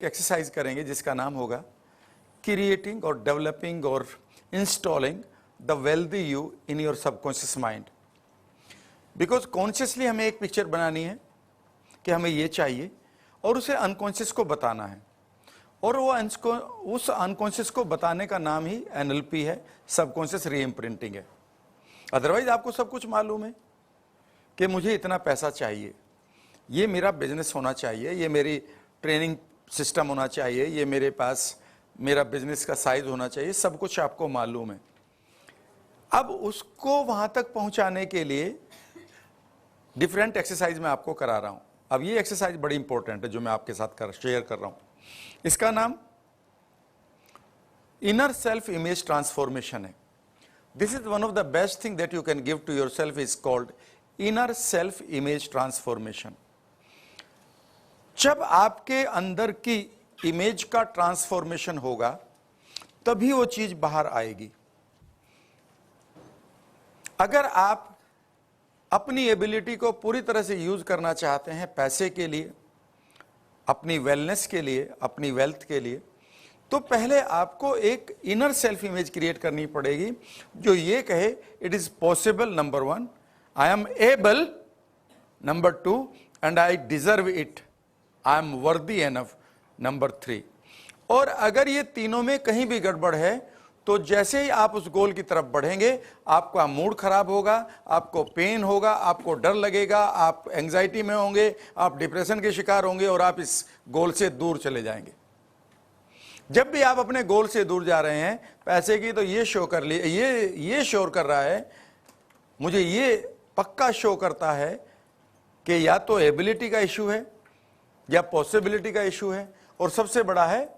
Exercise करेंगे जिसका नाम होगा क्रिएटिंग और डेवलपिंग और installing the wealthy you in your subconscious mind. Because consciously हमें एक पिक्चर बनानी है कि हमें ये चाहिए और उसे अनकॉन्शियस को बताना है, और वो उस अनकॉन्शियस को बताने का नाम ही NLP है, सबकॉन्शियस रीइम्प्रिंटिंग है। अदरवाइज आपको सब कुछ मालूम है कि मुझे इतना पैसा चाहिए, ये मेरा बिजनेस होना चाहिए, ये मेरी ट्रेनिंग सिस्टम होना चाहिए, ये मेरे पास मेरा बिजनेस का साइज होना चाहिए, सब कुछ आपको मालूम है। अब उसको वहां तक पहुंचाने के लिए डिफरेंट एक्सरसाइज मैं आपको करा रहा हूं। अब ये एक्सरसाइज बड़ी इंपॉर्टेंट है जो मैं आपके साथ शेयर कर रहा हूं। इसका नाम इनर सेल्फ इमेज ट्रांसफॉर्मेशन है। This is one of the best thing that you can give to yourself is called inner self image transformation. जब आपके अंदर की इमेज का ट्रांसफॉर्मेशन होगा तभी वो चीज बाहर आएगी। अगर आप अपनी एबिलिटी को पूरी तरह से यूज करना चाहते हैं पैसे के लिए, अपनी वेलनेस के लिए, अपनी वेल्थ के लिए, तो पहले आपको एक इनर सेल्फ इमेज क्रिएट करनी पड़ेगी जो ये कहे it is possible, number 1, I am able, number 2, and I deserve it, I am वर्दी एनफ, नंबर 3। और अगर ये तीनों में कहीं भी गड़बड़ है तो जैसे ही आप उस गोल की तरफ बढ़ेंगे आपका मूड खराब होगा, आपको पेन होगा, आपको डर लगेगा, आप एंजाइटी में होंगे, आप डिप्रेशन के शिकार होंगे और आप इस गोल से दूर चले जाएंगे। जब भी आप अपने गोल से दूर जा रहे हैं पैसे की, तो ये शो कर लिए, ये शोर कर रहा है, मुझे ये पक्का शो करता है कि या तो एबिलिटी का इशू है या पॉसिबिलिटी का इशू है, और सबसे बड़ा है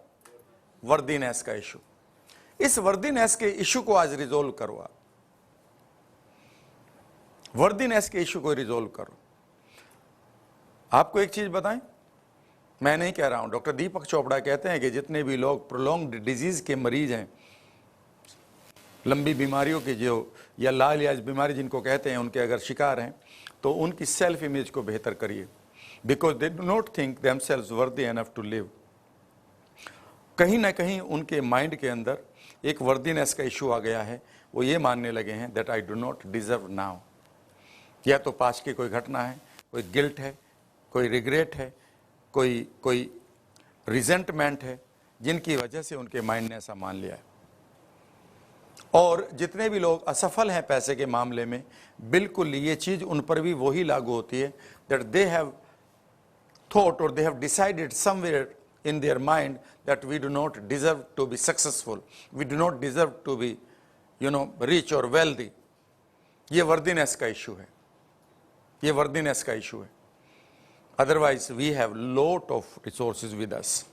वर्दीनेस का इशू। इस वर्दीनेस के इशू को आज रिजोल्व करो। आप वर्दीनेस के इशू को रिजोल्व करो। आपको एक चीज बताएं, मैं नहीं कह रहा हूं, डॉक्टर दीपक चोपड़ा कहते हैं कि जितने भी लोग प्रोलॉन्ग्ड डिजीज के मरीज हैं, लंबी बीमारियों के जो या लाइलाज बीमारी जिनको कहते हैं, उनके अगर शिकार हैं तो उनकी सेल्फ इमेज को बेहतर करिए, because they do not think themselves वर्दी एनफ टू लिव। कहीं ना कहीं उनके माइंड के अंदर एक वर्दीनेस का इशू आ गया है, वो ये मानने लगे हैं that I do not deserve now. या तो पास्ट की कोई घटना है, कोई गिल्ट है, कोई रिग्रेट है, कोई रिजेंटमेंट है, जिनकी वजह से उनके माइंड ने ऐसा मान लिया है। और जितने भी लोग असफल हैं पैसे के मामले में, बिल्कुल ये चीज उन पर भी वही लागू होती है दैट दे हैव थॉट और they have decided somewhere in their mind that we do not deserve to be successful, we do not deserve to be rich or wealthy। ये वर्दीनेस का इशू है, ये वर्दीनेस का issue है। Otherwise we have lot of resources with us.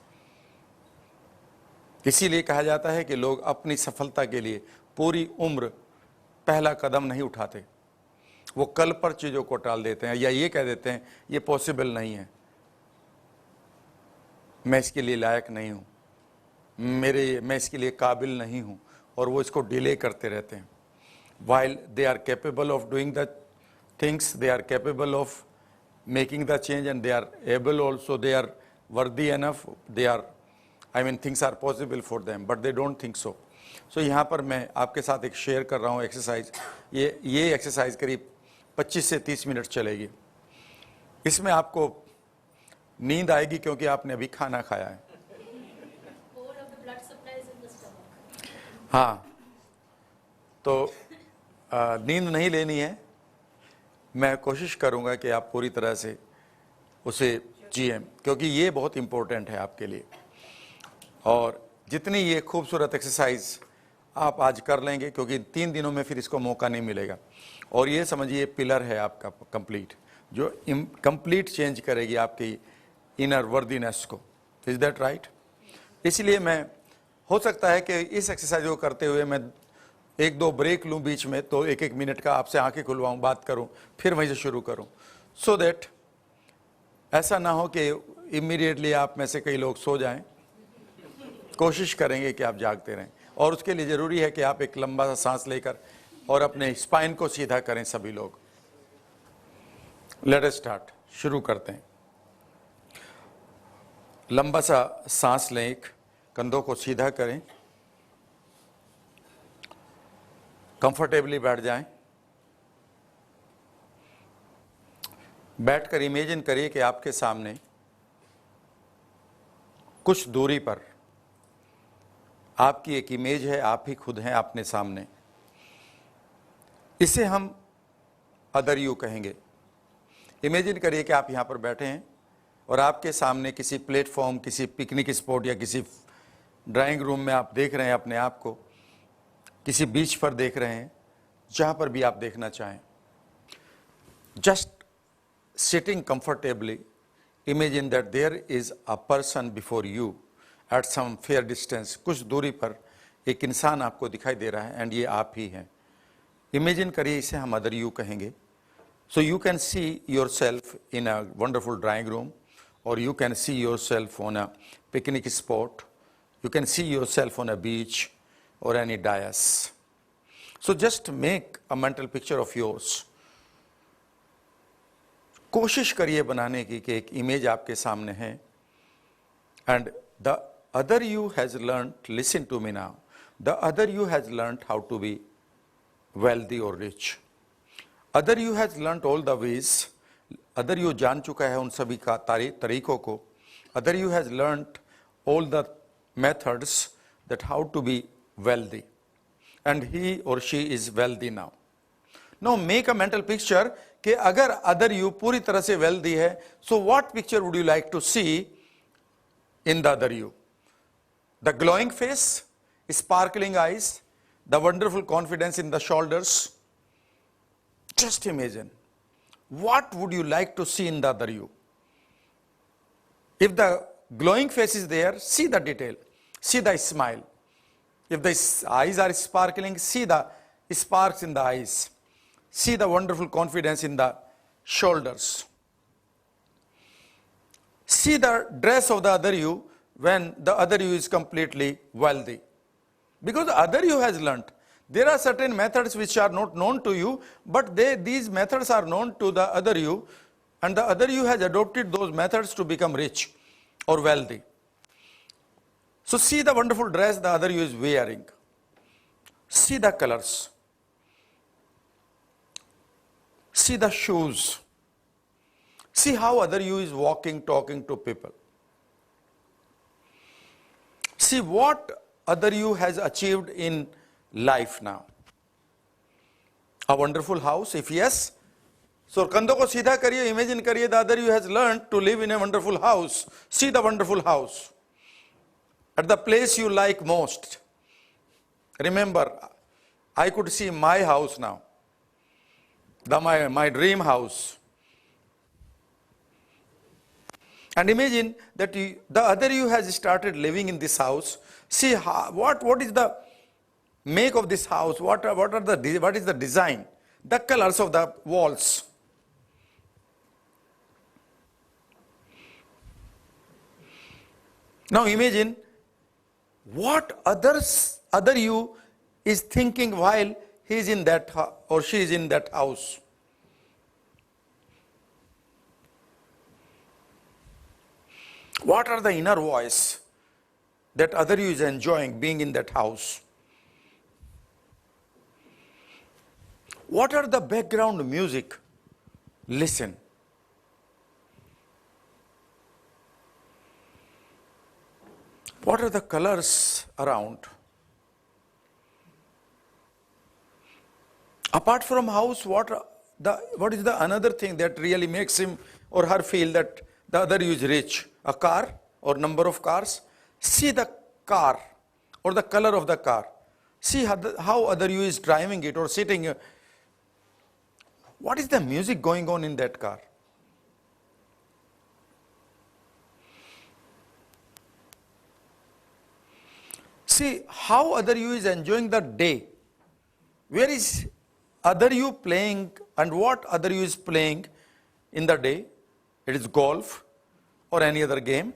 इसीलिए कहा जाता है कि लोग अपनी सफलता के लिए पूरी उम्र पहला कदम नहीं उठाते, वो कल पर चीजों को टाल देते हैं या ये कह देते हैं ये पॉसिबल नहीं है, मैं इसके लिए लायक नहीं हूं, मैं इसके लिए काबिल नहीं हूं, और वो इसको डिले करते रहते हैं। While they are capable of doing the things, they are capable of making the change, and they are able also, they are worthy enough, they are things are possible for them, but they don't think so. So यहाँ पर मैं आपके साथ एक share कर रहा हूँ exercise. ये एक्सरसाइज करीब 25 से 30 मिनट चलेगी। इसमें आपको नींद आएगी क्योंकि आपने अभी खाना खाया है। हाँ, तो नींद नहीं लेनी है। मैं कोशिश करूंगा कि आप पूरी तरह से उसे जिए, क्योंकि ये बहुत इंपॉर्टेंट है आपके लिए। और जितनी ये खूबसूरत एक्सरसाइज आप आज कर लेंगे, क्योंकि 3 दिनों में फिर इसको मौका नहीं मिलेगा, और ये समझिए पिलर है आपका कंप्लीट, जो कंप्लीट चेंज करेगी आपकी इनर वर्दीनेस को। Is that right? इसलिए मैं, हो सकता है कि इस एक्सरसाइज को करते हुए मैं 1-2 ब्रेक लूं बीच में, तो 1-1 मिनट का आपसे आंखें खुलवाऊं, बात करूं, फिर वहीं से शुरू करूं, सो दैट ऐसा ना हो कि इमीडिएटली आप में से कई लोग सो जाएं। कोशिश करेंगे कि आप जागते रहें, और उसके लिए ज़रूरी है कि आप एक लंबा सा सांस लेकर और अपने स्पाइन को सीधा करें सभी लोग। लेट अस स्टार्ट, शुरू करते हैं। लंबा सा सांस लें, कंधों को सीधा करें, कंफर्टेबली बैठ जाएं। बैठकर इमेजिन करिए कि आपके सामने कुछ दूरी पर आपकी एक इमेज है, आप ही खुद हैं अपने सामने। इसे हम अदर यू कहेंगे। इमेजिन करिए कि आप यहाँ पर बैठे हैं और आपके सामने किसी प्लेटफॉर्म, किसी पिकनिक स्पॉट या किसी ड्राइंग रूम में आप देख रहे हैं अपने आप को, किसी बीच पर देख रहे हैं, जहाँ पर भी आप देखना चाहें। Just sitting comfortably, imagine that there is a person before you at some fair distance, कुछ दूरी पर एक इंसान आपको दिखाई दे रहा है, एंड ये आप ही हैं। इमेजिन करिए, इसे हम अदर यू कहेंगे। So you can see yourself in a wonderful drawing room, or you can see yourself on a picnic spot, you can see yourself on a beach or any dice. So just make a mental picture of yours. कोशिश करिए बनाने की कि एक image आपके सामने है, and the other you has learn, listen to me now, the other you has learn how to be wealthy or rich. Other you has learn all the ways, other you जान चुका है उन सभी का तरीकों को। Other you has learn all the methods that how to be wealthy, and he or she is wealthy now. Now make a mental picture कि अगर अदर यू पूरी तरह से वेल्दी है, so what picture would you like to see in the other you? The glowing face, sparkling eyes, the wonderful confidence in the shoulders. Just imagine what would you like to see in the other you? If the glowing face is there, see the detail, see the smile. If the eyes are sparkling, see the sparks in the eyes. See the wonderful confidence in the shoulders. See the dress of the other you when the other you is completely wealthy. Because the other you has learnt. There are certain methods which are not known to you, but these methods are known to the other you, and the other you has adopted those methods to become rich or wealthy. So see the wonderful dress the other you is wearing. See the colors. See the shoes. See how other you is walking, talking to people. See what other you has achieved in life now. A wonderful house, if yes, so कंधों को सीधा करिए, imagine करिए the other you has learned to live in a wonderful house. See the wonderful house at the place you like most. Remember, I could see my house now. My dream house. And imagine that the other you has started living in this house. See what is the make of this house, what is the design, the colors of the walls. Now imagine what other you is thinking while he is in that or she is in that house. What are the inner voice that other you is enjoying being in that house? What are the background music? Listen. What are the colors around? Apart from house, what is the another thing that really makes him or her feel that the other you is rich? A car or number of cars? See the car or the color of the car. See how other you is driving it or sitting. What is the music going on in that car? See how other you is enjoying the day. Where is other you playing and what other you is playing in the day? It is golf or any other game.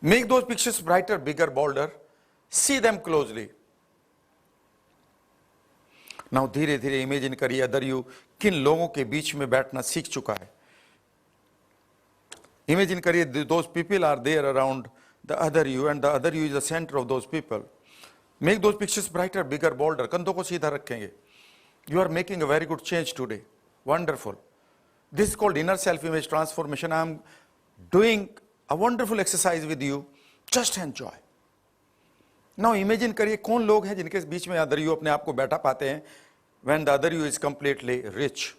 Make those pictures brighter, bigger, bolder. See them closely. Now धीरे धीरे imagine करिए other you किन लोगों के बीच में बैठना सीख चुका है, Imagine करिए those people are there around the other you and the other you is the center of those people. Make those pictures brighter, bigger, bolder. कंधों को सीधा रखेंगे. You are making a very good change today. Wonderful. This is called inner self-image transformation. I am doing a wonderful exercise with you. Just enjoy. Now imagine करिए कौन लोग हैं जिनके बीच में other you अपने आप को बैठा पाते हैं when the other you is completely rich.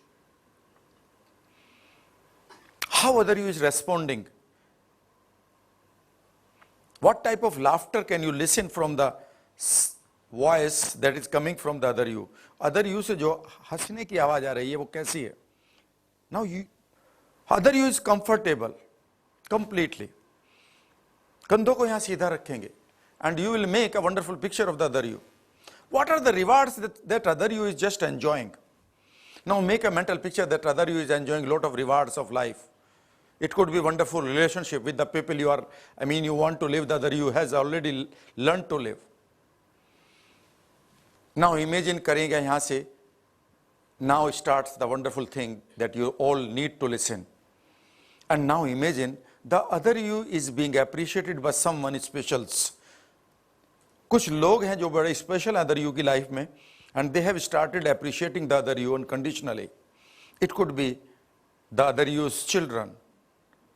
How other you is responding? What type of laughter can you listen from the voice that is coming from the other you? Other you से जो हंसने की आवाज आ रही है वो कैसी है? Now other you is comfortable completely. कंधों को यहाँ सीधा रखेंगे and you will make a wonderful picture of the other you. What are the rewards that other you is just enjoying? Now make a mental picture that other you is enjoying a lot of rewards of life. It could be wonderful relationship with the people you are, you want to live, the other you has already learned to live. Now imagine करेंगे यहाँ से, now starts the wonderful thing that you all need to listen. And now imagine the other you is being appreciated by someone special. कुछ लोग हैं जो बड़े special other you की life में, and they have started appreciating the other you unconditionally. It could be the other you's children,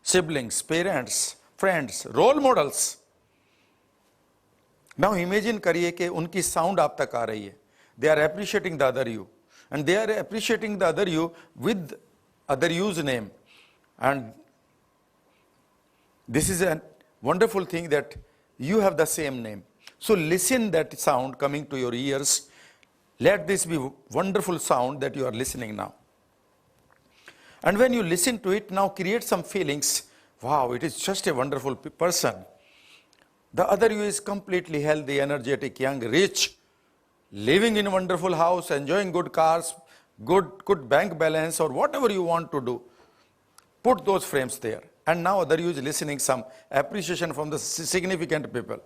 siblings, parents, friends, role models. Now imagine करिए कि उनकी sound आप तक आ रही है. They are appreciating the other you, and they are appreciating the other you with other you's name. And this is a wonderful thing that you have the same name. So listen that sound coming to your ears. Let this be wonderful sound that you are listening now. And when you listen to it, now create some feelings. Wow, it is just a wonderful person. The other you is completely healthy, energetic, young, rich, living in a wonderful house, enjoying good cars, good bank balance, or whatever you want to do. Put those frames there. And now other you is listening some appreciation from the significant people.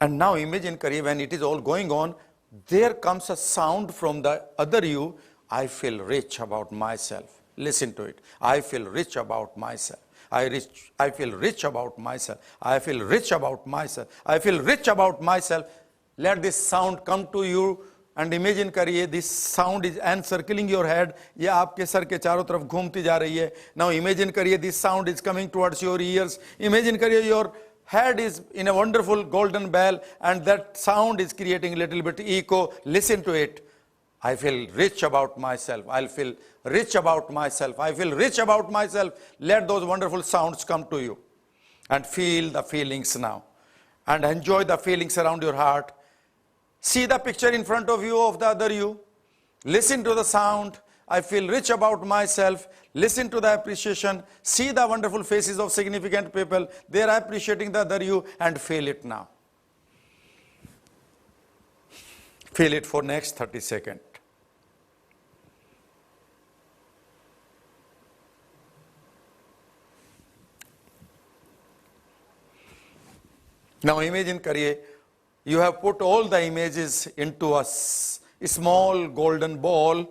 And now imagine करिए when it is all going on, there comes a sound from the other you. I feel rich about myself. Listen to it. I feel rich about myself. I feel rich about myself. I feel rich about myself. I feel rich about myself. Let this sound come to you and imagine करिए this sound is encircling your head. ये आपके sir के चारों तरफ घूमती जा रही है. Now imagine करिए this sound is coming towards your ears. Imagine करिए your head is in a wonderful golden bell and that sound is creating a little bit echo. Listen to it. I feel rich about myself. I'll feel rich about myself. I feel rich about myself. Let those wonderful sounds come to you and feel the feelings now and enjoy the feelings around your heart. See the picture in front of you of the other you. Listen to the sound. I feel rich about myself. Listen to the appreciation. See the wonderful faces of significant people. They are appreciating the other you and feel it now. Feel it for next 30 seconds. Now imagine करिए, you have put all the images into a small golden ball.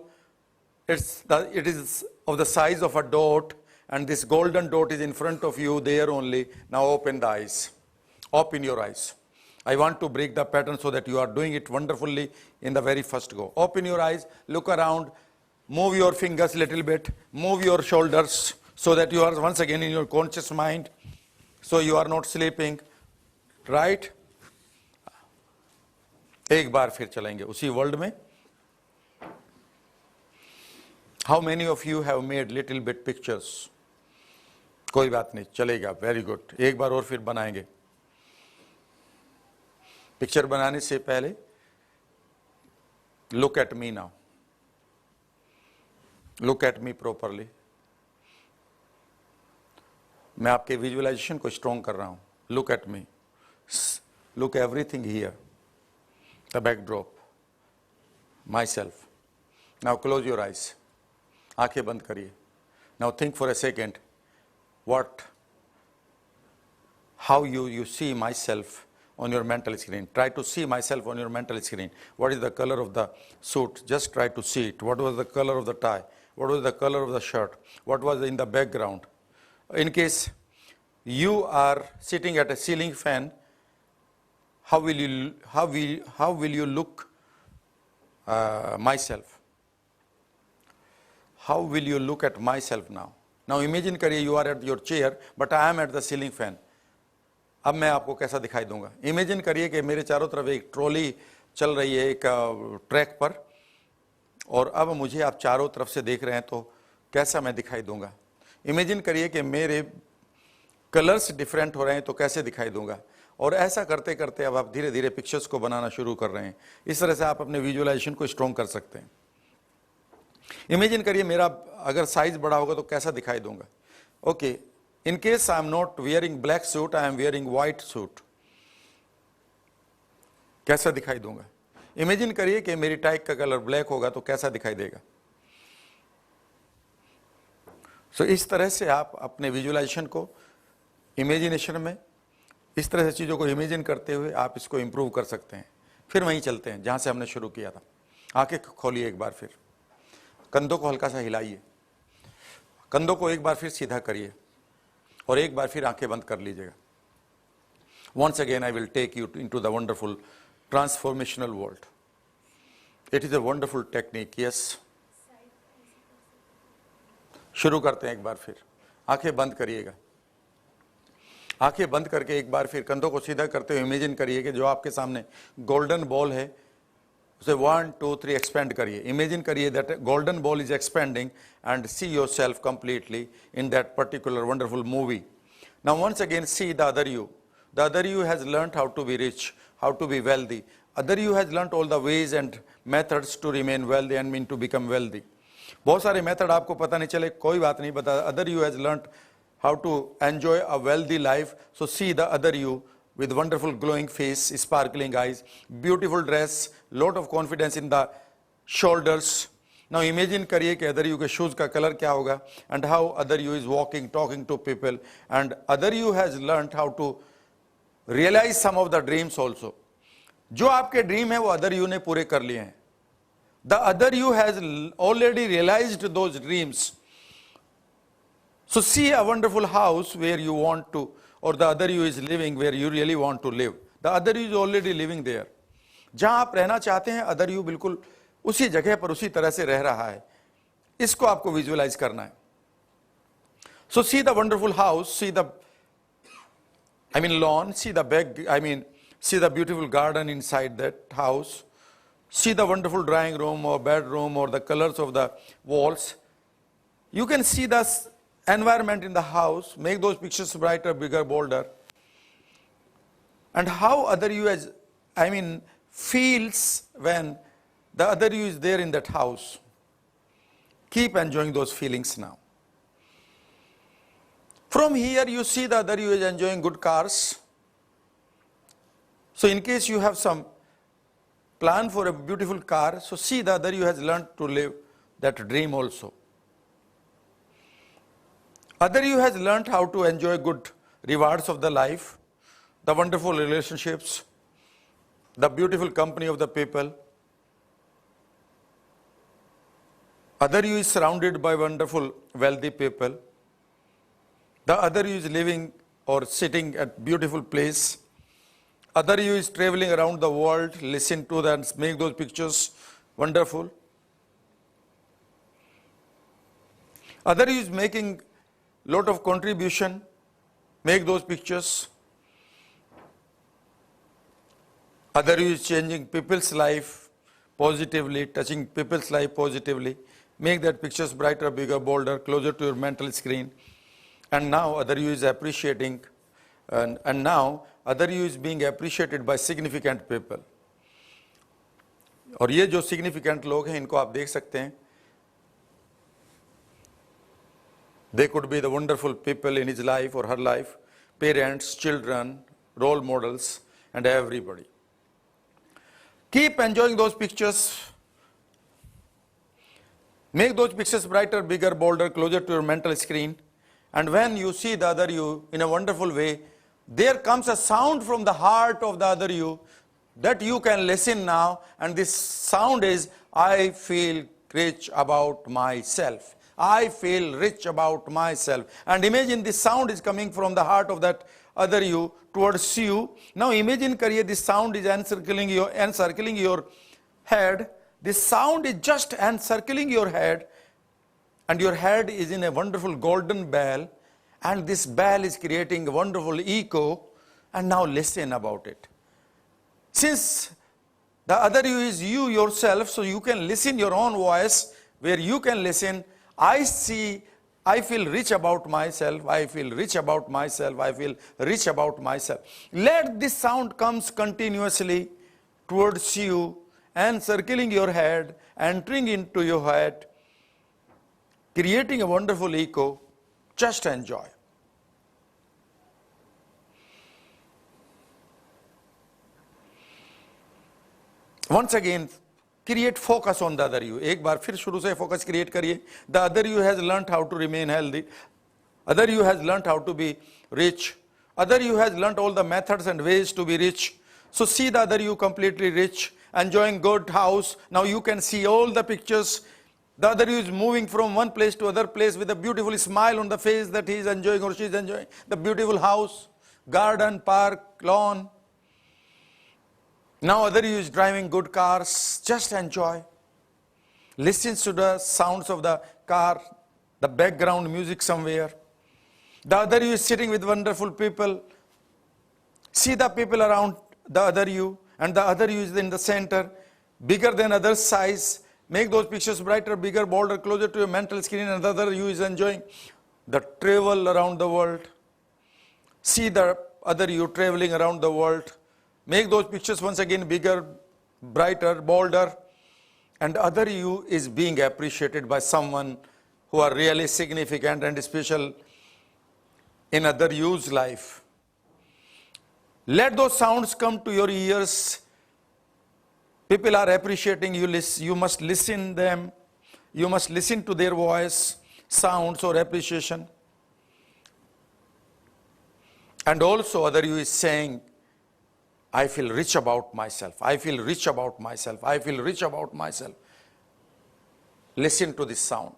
It is of the size of a dot, and this golden dot is in front of you there only. Now open the eyes. Open your eyes. I want to break the pattern so that you are doing it wonderfully in the very first go. Open your eyes, look around, move your fingers a little bit, move your shoulders so that you are once again in your conscious mind, so you are not sleeping. Right? एक बार फिर चलेंगे उसी world में. How many of you have made little bit pictures? कोई बात नहीं, चलेगा. Very good. एक बार और फिर बनाएंगे. पिक्चर बनाने से पहले look at me now. Look at me properly. मैं आपके विजुअलाइजेशन को स्ट्रॉन्ग कर रहा हूं. Look at me. Look everything here. The backdrop. Myself. Now close your eyes. आंखें बंद करिए. Now think for a second how you see myself on your mental screen. Try to see myself on your mental screen. What is the color of the suit? Just try to see it. What was the color of the tie? What was the color of the shirt? What was in the background? in case you are sitting at a ceiling fan, how will you look myself? How will you look at myself now? Now imagine करिए you are at your chair, but I am at the ceiling fan. अब मैं आपको कैसा दिखाई दूंगा? Imagine करिए कि मेरे चारों तरफ एक ट्रॉली चल रही है एक ट्रैक पर, और अब मुझे आप चारों तरफ से देख रहे हैं, तो कैसा मैं दिखाई दूंगा? इमेजिन करिए कि मेरे कलर्स डिफरेंट हो रहे हैं, तो कैसे दिखाई दूंगा? और ऐसा करते करते अब आप धीरे धीरे पिक्चर्स को बनाना शुरू कर रहे हैं। इस तरह से आप अपने विजुअलाइजेशन को स्ट्रॉन्ग कर सकते हैं। इमेजिन करिए मेरा अगर साइज बड़ा होगा तो कैसा दिखाई दूंगा? Okay, in case I am not wearing black suit, I am wearing white suit, कैसा दिखाई दूंगा? इमेजिन करिए कि मेरी टाई का कलर ब्लैक होगा तो कैसा दिखाई देगा? सो इस तरह से आप अपने विजुअलाइजेशन को इमेजिनेशन में इस तरह से चीज़ों को इमेजिन करते हुए आप इसको इंप्रूव कर सकते हैं। फिर वहीं चलते हैं जहाँ से हमने शुरू किया था। आंखें खोलिए एक बार, फिर कंधों को हल्का सा हिलाइए, कंधों को एक बार फिर सीधा करिए और एक बार फिर आंखें बंद कर लीजिएगा। Once again I will take you into the wonderful transformational world. It is a wonderful technique, yes. शुरू करते हैं एक बार फिर। आंखें बंद करिएगा। आंखें बंद करके एक बार फिर कंधों को सीधा करते हुए इमेजिन करिए कि जो आपके सामने गोल्डन बॉल है उसे 1 2 3 एक्सपेंड करिए। इमेजिन करिए that golden ball is expanding and see yourself completely in that particular wonderful movie. Now once again see the other you. The other you has learned how to be rich, how to be wealthy. Other you has learned all the ways and methods to remain wealthy and mean to become wealthy. बहुत सारे method आपको पता नहीं चले, कोई बात नहीं, बता other you has learned how to enjoy a wealthy life. So see the other you with wonderful glowing face, sparkling eyes, beautiful dress, lot of confidence in the shoulders. Now imagine करिए कि other you के shoes का colour क्या होगा and how other you is walking, talking to people, and other you has learned how to realize some of the dreams also. जो आपके dream है वो अदर यू ने पूरे कर लिए हैं. The other you has already realized those dreams. So see a wonderful house where you want to, or the other you is living where you really want to live. The other you is already living there. जहां आप रहना चाहते हैं other you बिल्कुल उसी जगह पर उसी तरह से रह रहा है. इसको आपको विजुअलाइज करना है. So see the wonderful house, see the lawn, see the beautiful garden inside that house, see the wonderful drawing room or bedroom or the colors of the walls. You can see the environment in the house, make those pictures brighter, bigger, bolder. And how other you feels when the other you is there in that house. Keep enjoying those feelings now. From here you see the other you is enjoying good cars. So in case you have some plan for a beautiful car, so see the other you has learned to live that dream also. Other you has learned how to enjoy good rewards of the life, the wonderful relationships, the beautiful company of the people. Other you is surrounded by wonderful wealthy people. The other you is living or sitting at beautiful place. Other you is traveling around the world, listen to them, make those pictures wonderful. Other you is making lot of contribution, make those pictures. Other you is changing people's life positively, touching people's life positively. Make that pictures brighter, bigger, bolder, closer to your mental screen. And now other you is appreciating, and now other you is being appreciated by significant people. और ये जो significant लोग हैं इनको आप देख सकते हैं. They could be the wonderful people in his life or her life, parents, children, role models, and everybody. Keep enjoying those pictures. Make those pictures brighter, bigger, bolder, closer to your mental screen. And when you see the other you in a wonderful way, there comes a sound from the heart of the other you that you can listen now. And this sound is, I feel rich about myself. I feel rich about myself. And imagine this sound is coming from the heart of that other you towards you. Now imagine kariye, this sound is encircling your head. This sound is just encircling your head, and your head is in a wonderful golden bell, and this bell is creating a wonderful echo. And now listen about it. Since the other you is you yourself, so you can listen your own voice, where you can listen, I feel rich about myself, I feel rich about myself, I feel rich about myself. Let this sound comes continuously towards you, encircling your head, entering into your head, creating a wonderful echo. Just enjoy. Once again, create focus on the other you. एक बार फिर शुरू से focus create करिए. The other you has learnt how to remain healthy. Other you has learnt how to be rich. Other you has learnt all the methods and ways to be rich. So see the other you completely rich, enjoying good house. Now you can see all the pictures. The other you is moving from one place to other place with a beautiful smile on the face that he is enjoying or she is enjoying. The beautiful house, garden, park, lawn. Now other you is driving good cars. Just enjoy. Listen to the sounds of the car, the background music somewhere. The other you is sitting with wonderful people. See the people around the other you, and the other you is in the center, bigger than other size. Make those pictures brighter, bigger, bolder, closer to your mental screen, and the other you is enjoying the travel around the world. See the other you traveling around the world. Make those pictures once again bigger, brighter, bolder, and other you is being appreciated by someone who are really significant and special in other you's life. Let those sounds come to your ears. People are appreciating you. You must listen them. You must listen to their voice, sounds or appreciation. And also other you is saying, I feel rich about myself. I feel rich about myself. I feel rich about myself. Listen to this sound.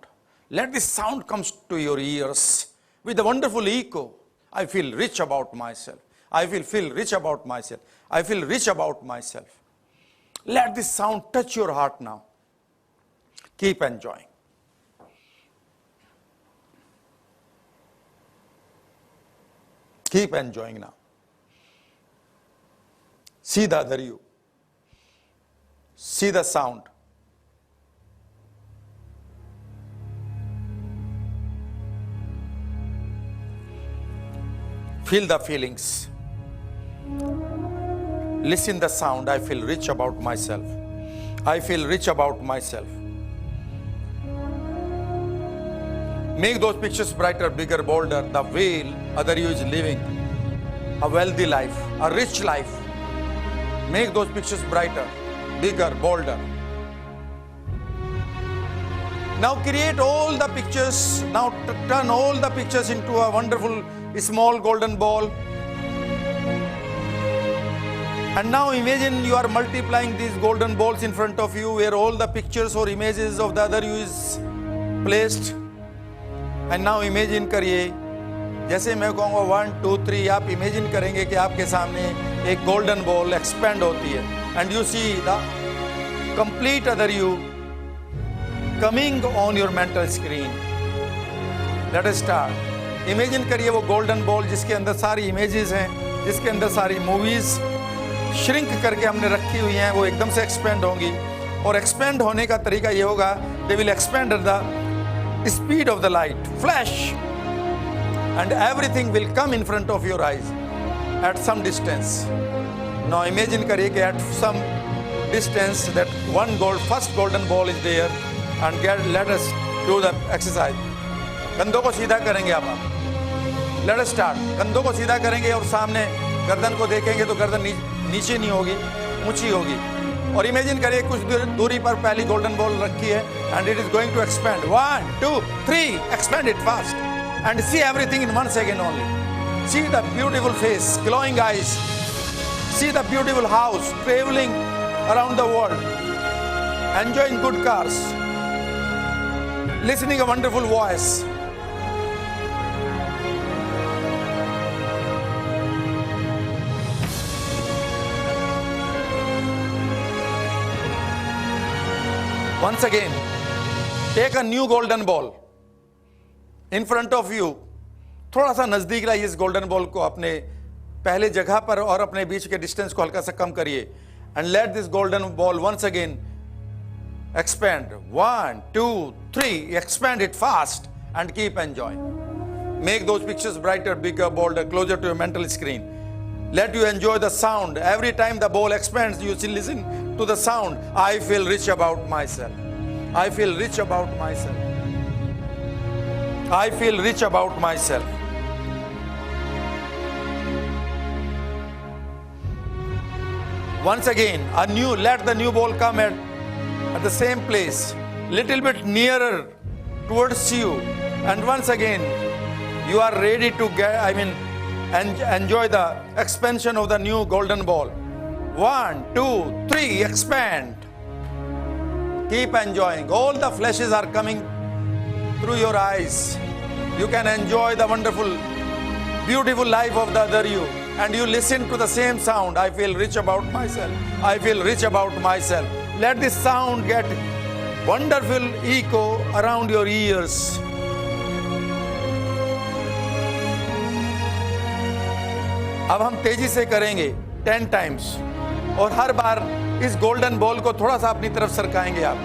Let this sound come to your ears with a wonderful echo. I feel rich about myself. I will feel rich about myself. I feel rich about myself. Let this sound touch your heart now. Keep enjoying. Keep enjoying now. See the other you. See the sound. Feel the feelings. Listen the sound. I feel rich about myself. I feel rich about myself. Make those pictures brighter, bigger, bolder. The way other you is living a wealthy life, a rich life. Make those pictures brighter, bigger, bolder. Now create all the pictures. Now turn all the pictures into a wonderful small golden ball. And now imagine you are multiplying these golden balls in front of you, where all the pictures or images of the other you is placed. And now imagine करिए, जैसे मैं कहूँगा 1, 2, 3, आप imagine करेंगे कि आपके सामने एक golden ball expand होती है, and you see the complete other you coming on your mental screen. Let us start. Imagine करिए वो golden ball जिसके अंदर सारी images हैं, जिसके अंदर सारी movies श्रिंक करके हमने रखी हुई हैं, वो एकदम से एक्सपेंड होंगी. और एक्सपेंड होने का तरीका ये होगा, they will expand at the speed of the light, flash, and everything will come in front of your eyes at some distance. Now imagine करिए कि at some distance that first golden ball is there, and let us do the exercise. कंधों को सीधा करेंगे आप. Let us start. कंधों को सीधा करेंगे और सामने गर्दन को देखेंगे तो गर्दन नीचे नहीं होगी, ऊंची होगी. और इमेजिन करिए कुछ दूरी पर पहली गोल्डन बॉल रखी है, and it is going to expand. 1, 2, 3, expand it fast and see everything in 1 second only. See the beautiful face, glowing eyes. See the beautiful house, traveling around the world, enjoying good cars. listening a wonderful voice. Once again, take a new golden ball in front of you. थोड़ा सा नजदीक लाइए इस golden ball को अपने पहले जगह पर और अपने बीच के डिस्टेंस को हल्का सा कम करिए. And let this golden ball once again expand. 1, 2, 3. Expand it fast and keep enjoying. Make those pictures brighter, bigger, bolder, closer to your mental screen. Let you enjoy the sound. Every time the ball expands, you listen to the sound. I feel rich about myself. I feel rich about myself. I feel rich about myself. Once again, let the new ball come at the same place, little bit nearer towards you. And once again, you are ready to enjoy the expansion of the new golden ball. 1, 2, 3, expand. Keep enjoying. All the flashes are coming through your eyes. You can enjoy the wonderful, beautiful life of the other you. And you listen to the same sound. I feel rich about myself. I feel rich about myself. Let this sound get wonderful echo around your ears. अब हम तेजी से करेंगे 10 times और हर बार इस golden ball को थोड़ा सा अपनी तरफ सरकाएंगे आप.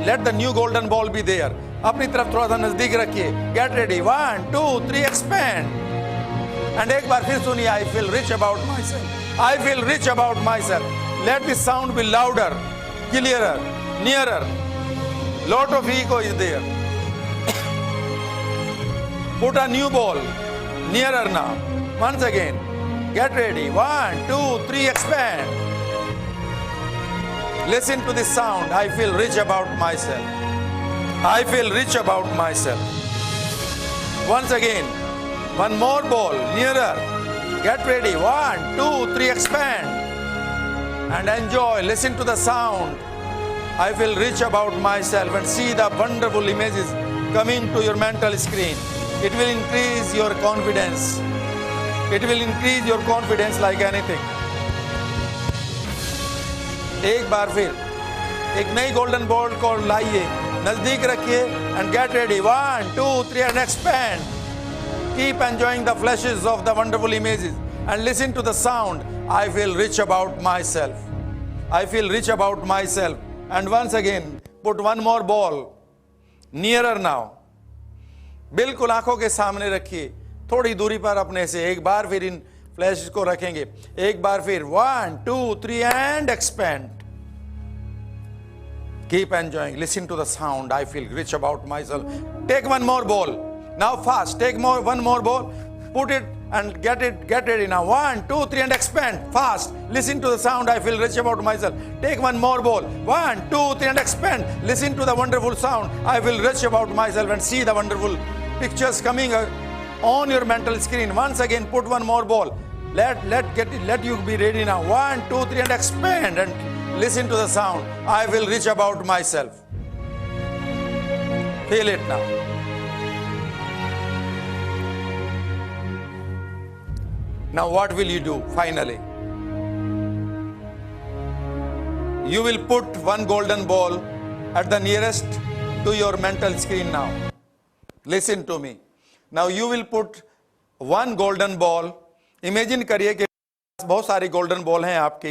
Let the new golden ball be there. अपनी तरफ थोड़ा सा नजदीक रखिए. Get ready. 1, 2, 3, expand. And एक बार फिर सुनिए. I feel rich about myself. I feel rich about myself. Let this sound be louder, clearer, nearer. Lot of echo is there. Put a new ball nearer now. Once again. Get ready. 1, 2, 3, expand. Listen to this sound. I feel rich about myself. I feel rich about myself. Once again. One more ball, nearer. Get ready. 1, 2, 3, expand. And enjoy. Listen to the sound. I feel rich about myself and see the wonderful images coming to your mental screen. It will increase your confidence. It will increase your confidence like anything. एक बार फिर एक नई golden ball को लाइए, नजदीक रखिए and get ready. 1, 2, 3 and expand. Keep enjoying the flashes of the wonderful images and listen to the sound. I feel rich about myself. I feel rich about myself. And once again, put one more ball nearer now. बिल्कुल आंखों के सामने रखिए, थोड़ी दूरी पर अपने से. एक बार फिर इन फ्लैश को रखेंगे. एक बार फिर 1, 2, 3 and expand. Keep enjoying. Listen to the sound. I feel rich about myself. Take one more ball. Now fast. Take one more ball. Put it and get ready now. 1, 2, 3 and expand. Fast. Listen to the sound. I feel rich about myself. Take one more ball. 1, 2, 3 and expand. Listen to the wonderful sound. I feel rich about myself and see the wonderful pictures coming on your mental screen. Once again, put one more ball. Let you be ready now. 1, 2, 3 and expand and listen to the sound. I feel rich about myself. Feel it now. Now what will you do finally? You will put one golden ball at the nearest to your mental screen now. Listen to me. Now you will put one golden ball. Imagine करिए कि बहुत सारी golden ball हैं आपकी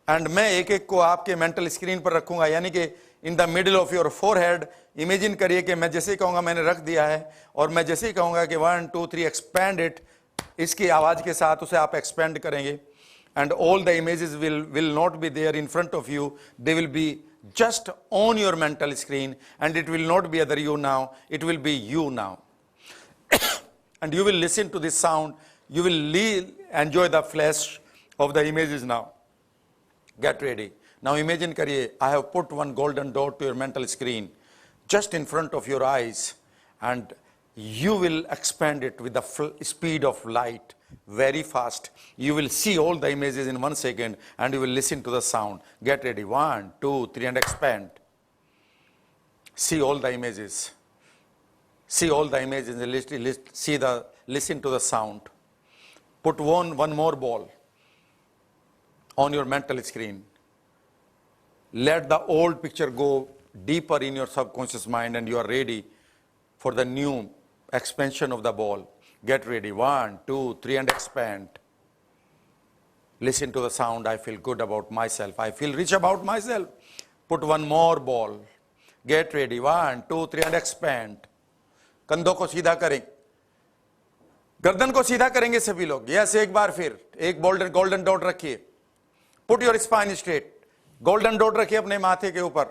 and मैं एक एक को आपके मेंटल स्क्रीन पर रखूंगा, यानी कि in the middle of your forehead. Imagine करिए कि मैं जैसे ही कहूंगा मैंने रख दिया है और मैं जैसे ही कहूंगा कि 1, 2, 3 एक्सपैंड इट, इसकी आवाज के साथ उसे आप एक्सपेंड करेंगे and all the images will not be there in front of you. They will be just on your mental screen and it will not be other you now, it will be you now. And you will listen to this sound. You will enjoy the flash of the images now. Get ready. Now imagine kariye, I have put one golden dot to your mental screen just in front of your eyes and you will expand it with the speed of light very fast. You will see all the images in 1 second and you will listen to the sound. Get ready. 1, 2, 3 and expand. See all the images. See all the images, listen to the sound. Put one more ball on your mental screen. Let the old picture go deeper in your subconscious mind, and you are ready for the new expansion of the ball. Get ready. 1, 2, 3, and expand. Listen to the sound. I feel good about myself. I feel rich about myself. Put one more ball. Get ready. 1, 2, 3, and expand. कंधों को सीधा करें, गर्दन को सीधा करेंगे सभी लोग. यस, एक बार फिर एक गोल्डन डॉट रखिए. Put your spine straight. Golden dot रखिए अपने माथे के ऊपर.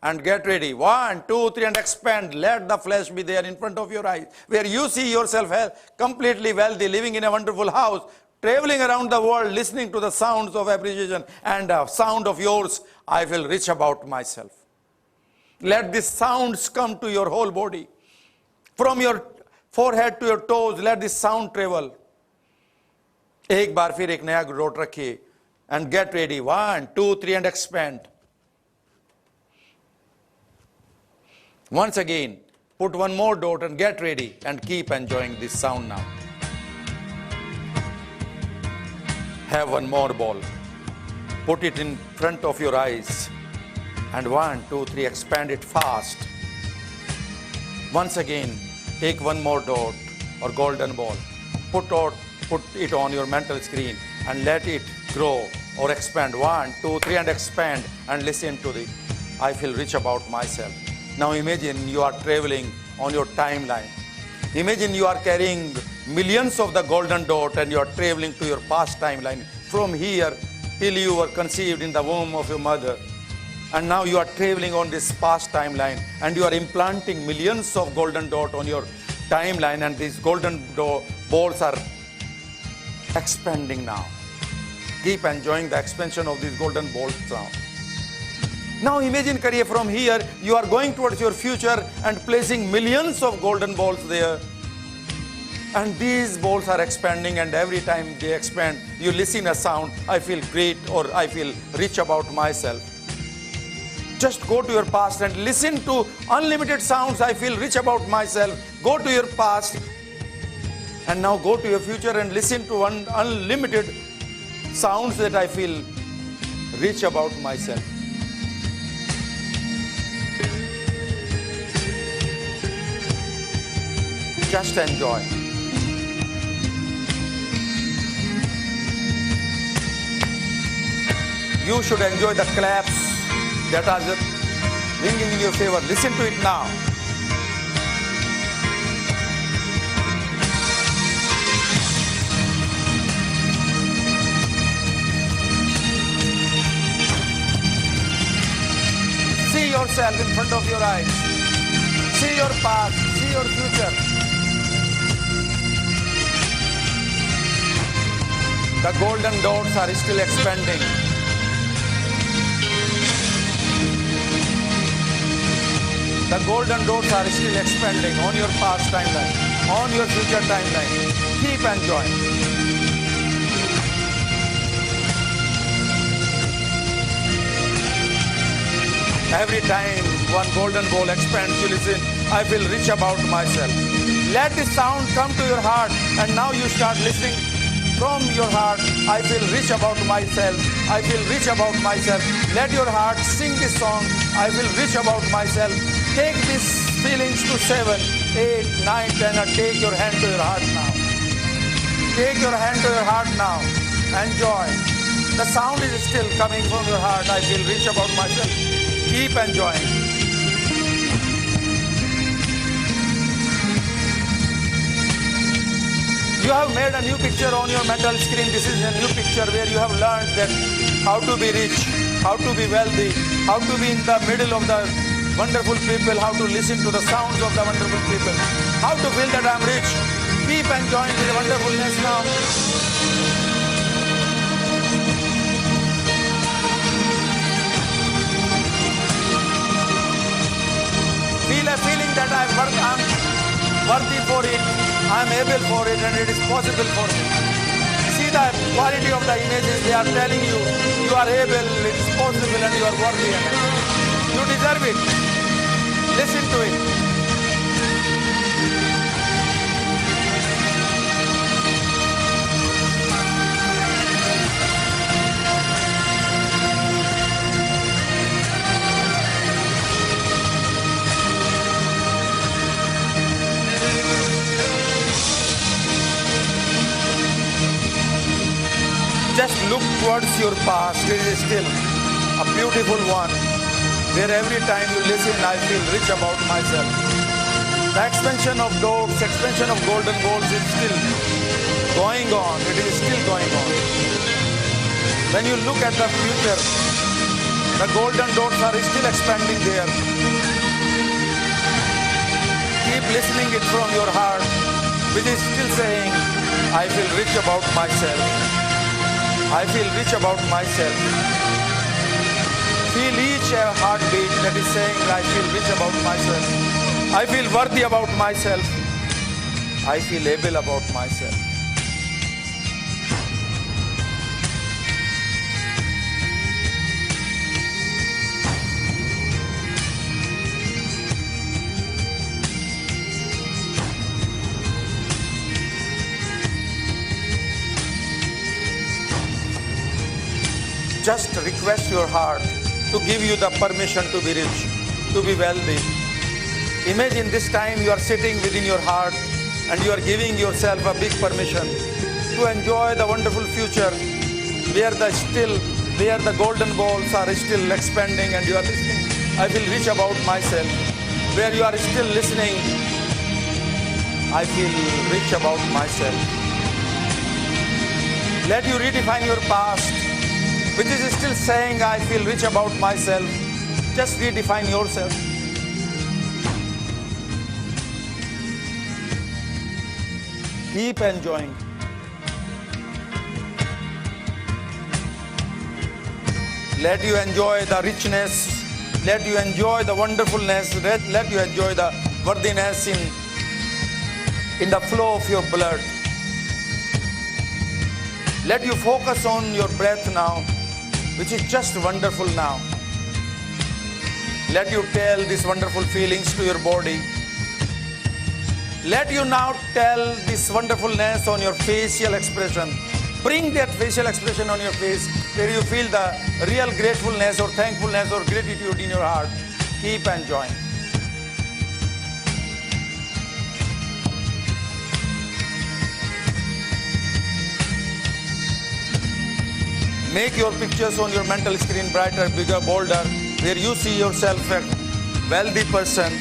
And get ready. 1, 2, 3, and expand. Let the flash be there in front of your eyes, where you see yourself completely wealthy, living in a wonderful house, traveling around the world, listening to the sounds of appreciation and a sound of yours. I feel rich about myself. Let these sounds come to your whole body. From your forehead to your toes, let this sound travel. एक बार फिर एक नया dot रखिए. And get ready. 1, 2, 3, and expand. Once again, put one more dot and get ready, and keep enjoying this sound now. Have one more ball. Put it in front of your eyes. And 1, 2, 3, expand it fast. Once again, take one more dot or golden ball. Put it on your mental screen and let it grow or expand. 1, 2, 3, and expand, and listen to the I feel rich about myself. Now imagine you are traveling on your timeline. Imagine you are carrying millions of the golden dot and you are traveling to your past timeline from here till you were conceived in the womb of your mother. And now you are traveling on this past timeline and you are implanting millions of golden dot on your timeline, and these golden balls are expanding now. Keep enjoying the expansion of these golden balls now. Now imagine career from here, you are going towards your future and placing millions of golden balls there. And these balls are expanding, and every time they expand, you listen a sound, I feel great or I feel rich about myself. Just go to your past and listen to unlimited sounds, I feel rich about myself. Go to your past and now go to your future and listen to unlimited sounds that I feel rich about myself. Just enjoy. You should enjoy the claps that are ringing in your favor. Listen to it now. See yourself in front of your eyes. See your past. See your future. The golden dots are still expanding. The golden dots are still expanding on your past timeline, on your future timeline. Keep enjoying. Every time one golden ball expands, you listen, I feel rich about myself. Let this sound come to your heart, and now you start listening from your heart. I feel rich about myself. I feel rich about myself. Let your heart sing this song. I feel rich about myself. Take these feelings to 7, 8, 9, 10, and take your hand to your heart now. Take your hand to your heart now. Enjoy. The sound is still coming from your heart. I feel rich about myself. Keep enjoying. You have made a new picture on your mental screen. This is a new picture where you have learned that how to be rich, how to be wealthy, how to be in the middle of the wonderful people, how to listen to the sounds of the wonderful people, how to feel that I'm rich. Keep enjoying the wonderfulness now. Feel a feeling that I'm worthy for it, I'm able for it, and it is possible for me. See the quality of the images. They are telling you, you are able, it is possible, and you are worthy, and you deserve it. Listen to it. Just look towards your past. It is still a beautiful one, where every time you listen, I feel rich about myself. The expansion of dots, expansion of golden balls is still going on. It is still going on. When you look at the future, the golden dots are still expanding there. Keep listening it from your heart, which is still saying, I feel rich about myself. I feel rich about myself. Feel each heartbeat that is saying, I feel rich about myself. I feel worthy about myself. I feel able about myself. Just request your heart to give you the permission to be rich, to be wealthy. Imagine this time you are sitting within your heart and you are giving yourself a big permission to enjoy the wonderful future where the golden balls are still expanding and you are listening. I feel rich about myself. Where you are still listening, I feel rich about myself. Let you redefine your past, which is still saying, I feel rich about myself. Just redefine yourself. Keep enjoying. Let you enjoy the richness. Let you enjoy the wonderfulness. Let you enjoy the worthiness in the flow of your blood. Let you focus on your breath now, which is just wonderful now. Let you tell these wonderful feelings to your body. Let you now tell this wonderfulness on your facial expression. Bring that facial expression on your face where you feel the real gratefulness or thankfulness or gratitude in your heart. Keep enjoying. Make your pictures on your mental screen brighter, bigger, bolder, where you see yourself a wealthy person,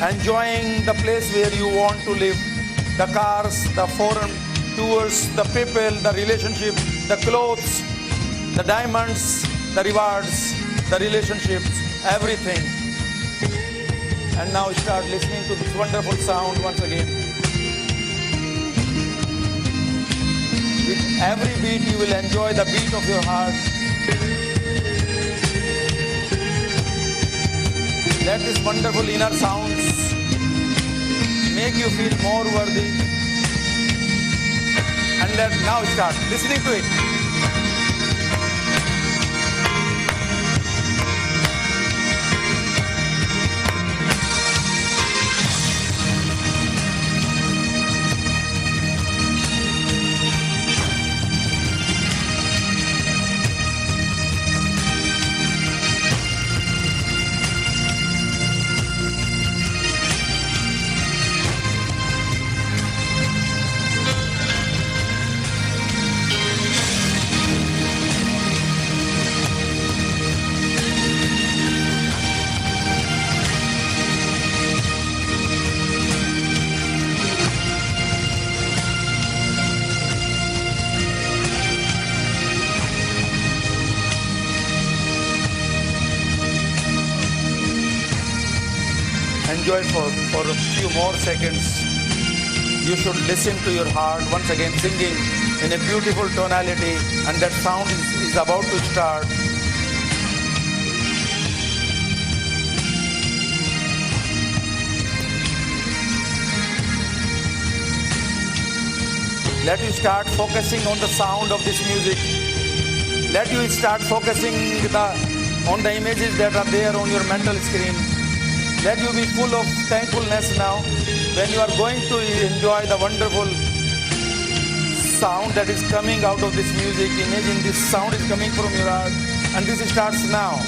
enjoying the place where you want to live, the cars, the foreign tours, the people, the relationship, the clothes, the diamonds, the rewards, the relationships, everything. And now start listening to this wonderful sound once again. With every beat, you will enjoy the beat of your heart. Let these wonderful inner sounds make you feel more worthy. And let now start listening to it. Enjoy for a few more seconds. You should listen to your heart once again singing in a beautiful tonality, and that sound is about to start. Let you start focusing on the sound of this music. Let you start focusing on the images that are there on your mental screen. Let you be full of thankfulness now when you are going to enjoy the wonderful sound that is coming out of this music. Imagine this sound is coming from your heart, and this starts now.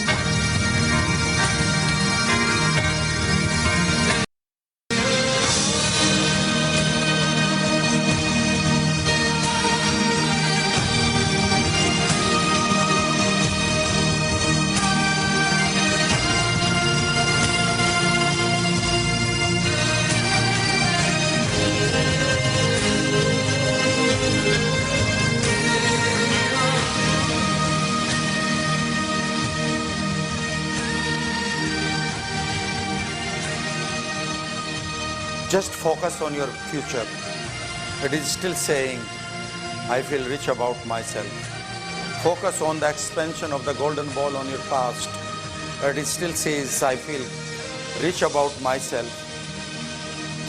Just focus on your future. It is still saying, I feel rich about myself. Focus on the expansion of the golden ball on your past. It still says, I feel rich about myself.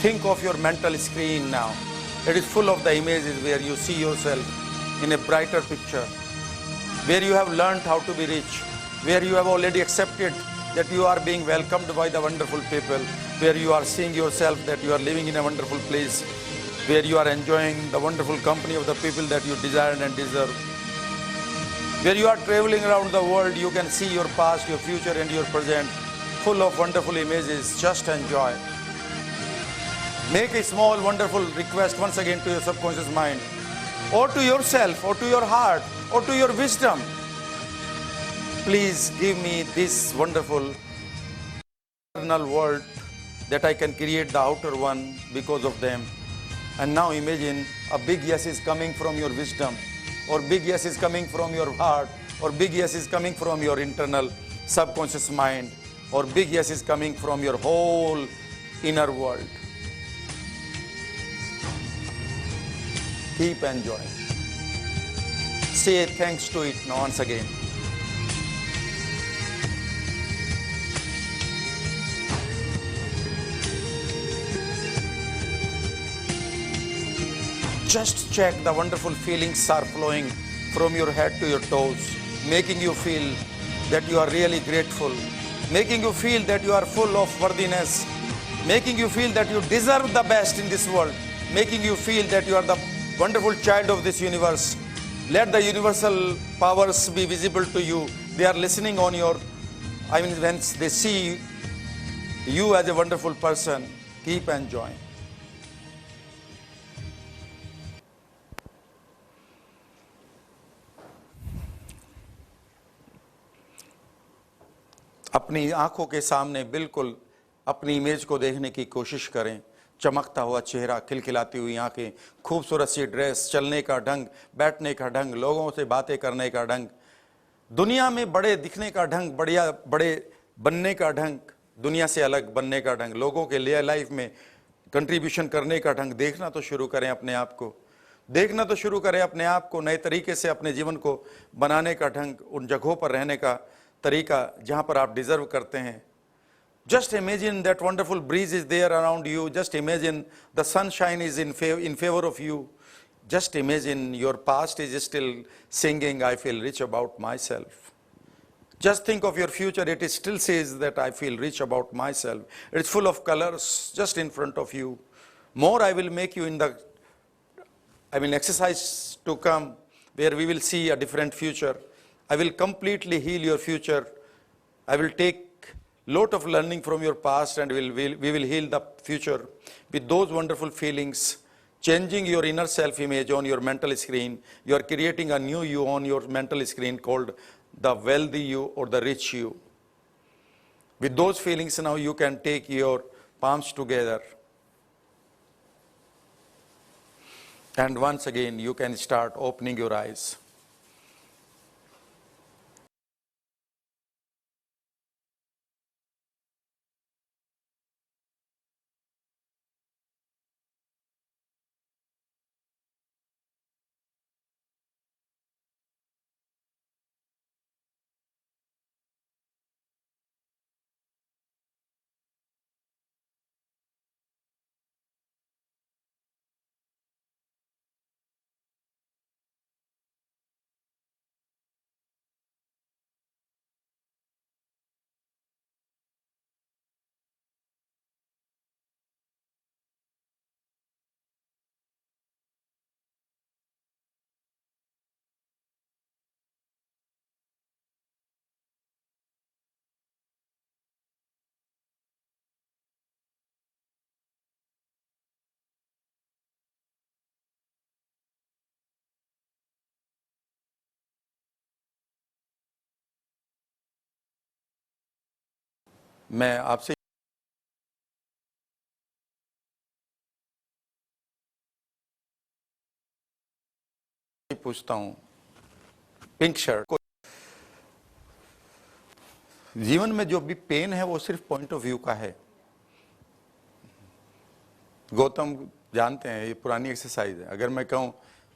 Think of your mental screen now. It is full of the images where you see yourself in a brighter picture, where you have learned how to be rich, where you have already accepted that you are being welcomed by the wonderful people, where you are seeing yourself that you are living in a wonderful place, where you are enjoying the wonderful company of the people that you desire and deserve. Where you are traveling around the world, you can see your past, your future, and your present, full of wonderful images. Just enjoy. Make a small, wonderful request once again to your subconscious mind, or to yourself, or to your heart, or to your wisdom. Please give me this wonderful internal world that I can create the outer one because of them. And now imagine a big yes is coming from your wisdom, or big yes is coming from your heart, or big yes is coming from your internal subconscious mind, or big yes is coming from your whole inner world. Keep enjoying. Say thanks to it now once again. Just check the wonderful feelings are flowing from your head to your toes, making you feel that you are really grateful, making you feel that you are full of worthiness, making you feel that you deserve the best in this world, making you feel that you are the wonderful child of this universe. Let the universal powers be visible to you. They are listening on your, when they see you as a wonderful person. Keep enjoying. अपनी आंखों के सामने बिल्कुल अपनी image को देखने की कोशिश करें। चमकता हुआ चेहरा, खिलखिलाती हुई आंखें, खूबसूरत सी ड्रेस, चलने का ढंग, बैठने का ढंग, लोगों से बातें करने का ढंग, दुनिया में बड़े दिखने का ढंग, बढ़िया बड़े बनने का ढंग, दुनिया से अलग बनने का ढंग, लोगों के लिए लाइफ में कंट्रीब्यूशन करने का ढंग। देखना तो शुरू करें अपने आप को, देखना तो शुरू करें अपने आप को, नए तरीके से अपने जीवन को बनाने का ढंग, उन जगहों पर रहने का तरीका जहां पर आप डिजर्व करते हैं। Just imagine that wonderful breeze is there around you. Just imagine the sunshine is in favor of you. Just imagine your past is still singing, I feel rich about myself. Just think of your future. It still says that I feel rich about myself. It's full of colors just in front of you. More I will make you in the, exercise to come, where we will see a different future. I will completely heal your future. I will take lot of learning from your past, and we will heal the future with those wonderful feelings, changing your inner self-image on your mental screen. You are creating a new you on your mental screen called the wealthy you or the rich you. With those feelings now you can take your palms together, and once again you can start opening your eyes. मैं आपसे पूछता हूं, pink shirt को, जीवन में जो भी pen है वो सिर्फ पॉइंट ऑफ व्यू का है। गौतम जानते हैं, ये पुरानी एक्सरसाइज है। अगर मैं कहूं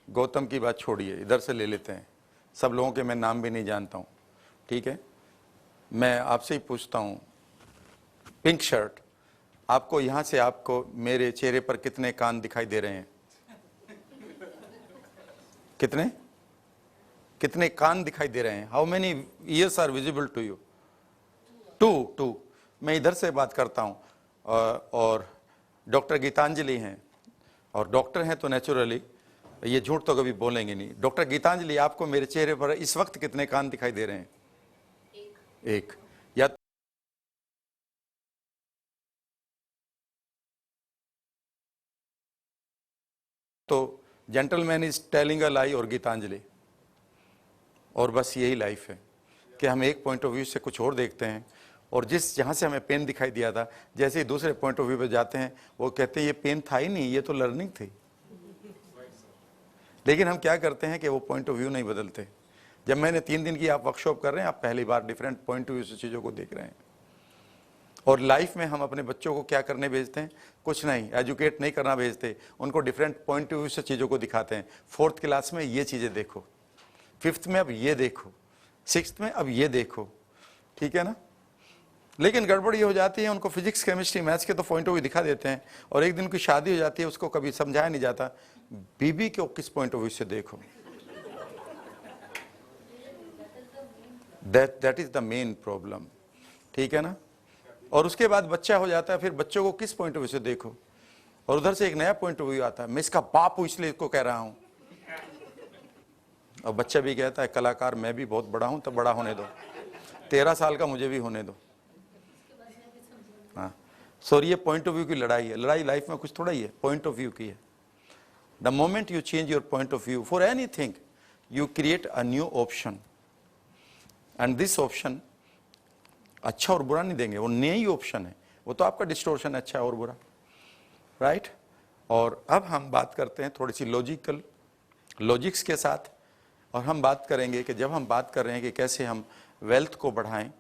गौतम की बात छोड़िए, इधर से ले लेते हैं, सब लोगों के मैं नाम भी नहीं जानता हूं, ठीक है। मैं आपसे ही पूछता हूं, पिंक शर्ट, आपको यहां से आपको मेरे चेहरे पर कितने कान दिखाई दे रहे हैं? कितने कितने कान दिखाई दे रहे हैं? How many ears are visible to you? Two. मैं इधर से बात करता हूं, और डॉक्टर गीतांजलि हैं, और डॉक्टर हैं तो नेचुरली ये झूठ तो कभी बोलेंगे नहीं। डॉक्टर गीतांजलि, आपको मेरे चेहरे पर इस वक्त कितने कान दिखाई दे रहे हैं? एक। या तो जेंटलमैन इज टेलिंग अ लाई और गीतांजलि, और बस यही लाइफ है कि हम एक पॉइंट ऑफ व्यू से कुछ और देखते हैं, और जहां से हमें पेन दिखाई दिया था, जैसे ही दूसरे पॉइंट ऑफ व्यू पे जाते हैं वो कहते हैं ये पेन था ही नहीं, ये तो लर्निंग थी। लेकिन हम क्या करते हैं कि वो पॉइंट ऑफ व्यू नहीं बदलते। जब मैंने 3 दिन की आप वर्कशॉप कर रहे हैं, आप पहली बार डिफरेंट पॉइंट ऑफ व्यू से चीज़ों को देख रहे हैं। और लाइफ में हम अपने बच्चों को क्या करने भेजते हैं? कुछ नहीं, एजुकेट नहीं करना भेजते, उनको डिफरेंट पॉइंट ऑफ व्यू से चीज़ों को दिखाते हैं। 4th क्लास में ये चीज़ें देखो, 5th में अब ये देखो, 6th में अब ये देखो, ठीक है ना। लेकिन गड़बड़ ये हो जाती है, उनको फिजिक्स केमिस्ट्री मैथ्स के तो पॉइंट ऑफ व्यू दिखा देते हैं, और एक दिन की शादी हो जाती है, उसको कभी समझाया नहीं जाता बीबी को किस पॉइंट ऑफ व्यू से देखो। That is the main problem, ठीक है ना। और उसके बाद बच्चा हो जाता है, फिर बच्चों को किस पॉइंट ऑफ व्यू से देखो, और उधर से एक नया पॉइंट ऑफ व्यू आता है, मैं इसका बाप हूं इसलिए इसको कह रहा हूं। और बच्चा भी कहता है कलाकार मैं भी बहुत बड़ा हूं, तब बड़ा होने दो, 13 साल का मुझे भी होने दो। हाँ, सॉरी, ये पॉइंट ऑफ व्यू की लड़ाई है। लड़ाई लाइफ में कुछ थोड़ा ही है, पॉइंट ऑफ व्यू की है। The moment you change your point of view for anything, you create a new option, and this option अच्छा और बुरा नहीं देंगे, वो नई ऑप्शन है, वो तो आपका डिस्टोर्शन है, अच्छा और बुरा, राइट। और अब हम बात करते हैं थोड़ी सी लॉजिक्स के साथ, और हम बात करेंगे कि जब हम बात कर रहे हैं कि कैसे हम वेल्थ को बढ़ाएं,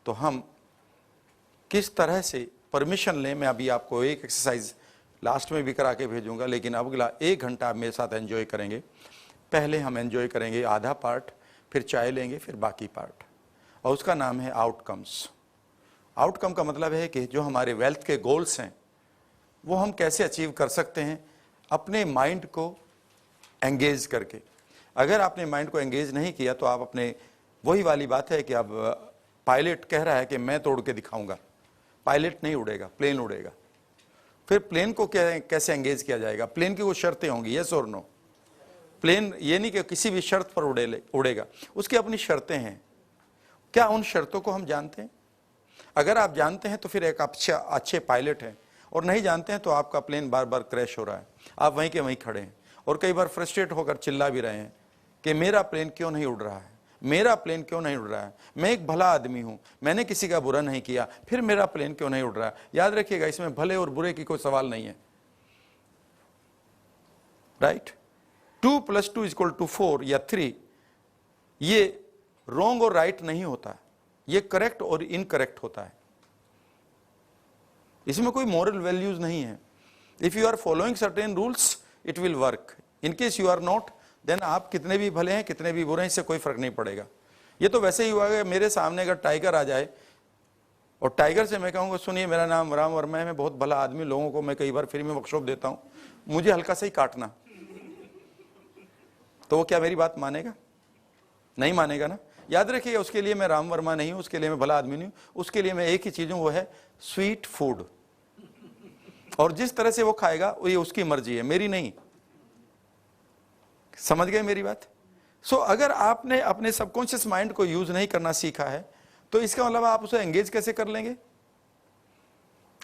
तो हम किस तरह से परमिशन लें। मैं अभी आपको एक एक्सरसाइज लास्ट में भी करा के भेजूंगा, लेकिन अगला 1 घंटा आप मेरे साथ एंजॉय करेंगे। पहले हम एंजॉय करेंगे आधा पार्ट, फिर चाय लेंगे, फिर बाकी पार्ट, और उसका नाम है आउटकम्स। आउटकम का मतलब है कि जो हमारे वेल्थ के गोल्स हैं वो हम कैसे अचीव कर सकते हैं अपने माइंड को एंगेज करके। अगर आपने माइंड को एंगेज नहीं किया तो आप अपने, वही वाली बात है कि अब पायलट कह रहा है कि मैं तोड़ के दिखाऊंगा, पायलट नहीं उड़ेगा, प्लेन उड़ेगा। फिर प्लेन को कैसे एंगेज किया जाएगा? प्लेन की वो शर्तें होंगी, यस और नो। प्लेन ये नहीं कि किसी भी शर्त पर उड़ेगा, उसकी अपनी शर्तें हैं। क्या उन शर्तों को हम जानते हैं? अगर आप जानते हैं तो फिर एक अच्छे पायलट हैं, और नहीं जानते हैं तो आपका प्लेन बार बार क्रैश हो रहा है, आप वहीं के वहीं खड़े हैं, और कई बार फ्रस्ट्रेट होकर चिल्ला भी रहे हैं कि मेरा प्लेन क्यों नहीं उड़ रहा है, मेरा प्लेन क्यों नहीं उड़ रहा है, मैं एक भला आदमी हूं, मैंने किसी का बुरा नहीं किया, फिर मेरा प्लेन क्यों नहीं उड़ रहा है। याद रखिएगा, इसमें भले और बुरे की कोई सवाल नहीं है, राइट। 2 + 2 = 4 या 3, ये रॉन्ग और राइट नहीं होता, ये करेक्ट और इनकरेक्ट होता है। इसमें कोई मॉरल वैल्यूज नहीं है। If you are following certain rules it will work, in case you are not, then आप कितने भी भले हैं कितने भी बुरे हैं, इससे कोई फर्क नहीं पड़ेगा। ये तो वैसे ही हुआ कि मेरे सामने अगर टाइगर आ जाए और टाइगर से मैं कहूँगा सुनिए मेरा नाम राम वर्मा है, मैं बहुत भला आदमी, लोगों को मैं कई बार फ्री में वर्कशॉप देता हूँ, मुझे हल्का सा ही काटना, तो वो क्या मेरी बात मानेगा? नहीं मानेगा ना। याद रखिए, उसके लिए मैं राम वर्मा नहीं हूं, उसके लिए मैं भला आदमी नहीं हूं, उसके लिए मैं एक ही चीज हूं, वो है स्वीट फूड, और जिस तरह से वो खाएगा वो ये उसकी मर्जी है, मेरी नहीं। समझ गए मेरी बात? अगर आपने अपने सबकॉन्शियस माइंड को यूज नहीं करना सीखा है तो इसका मतलब आप उसे एंगेज कैसे कर लेंगे?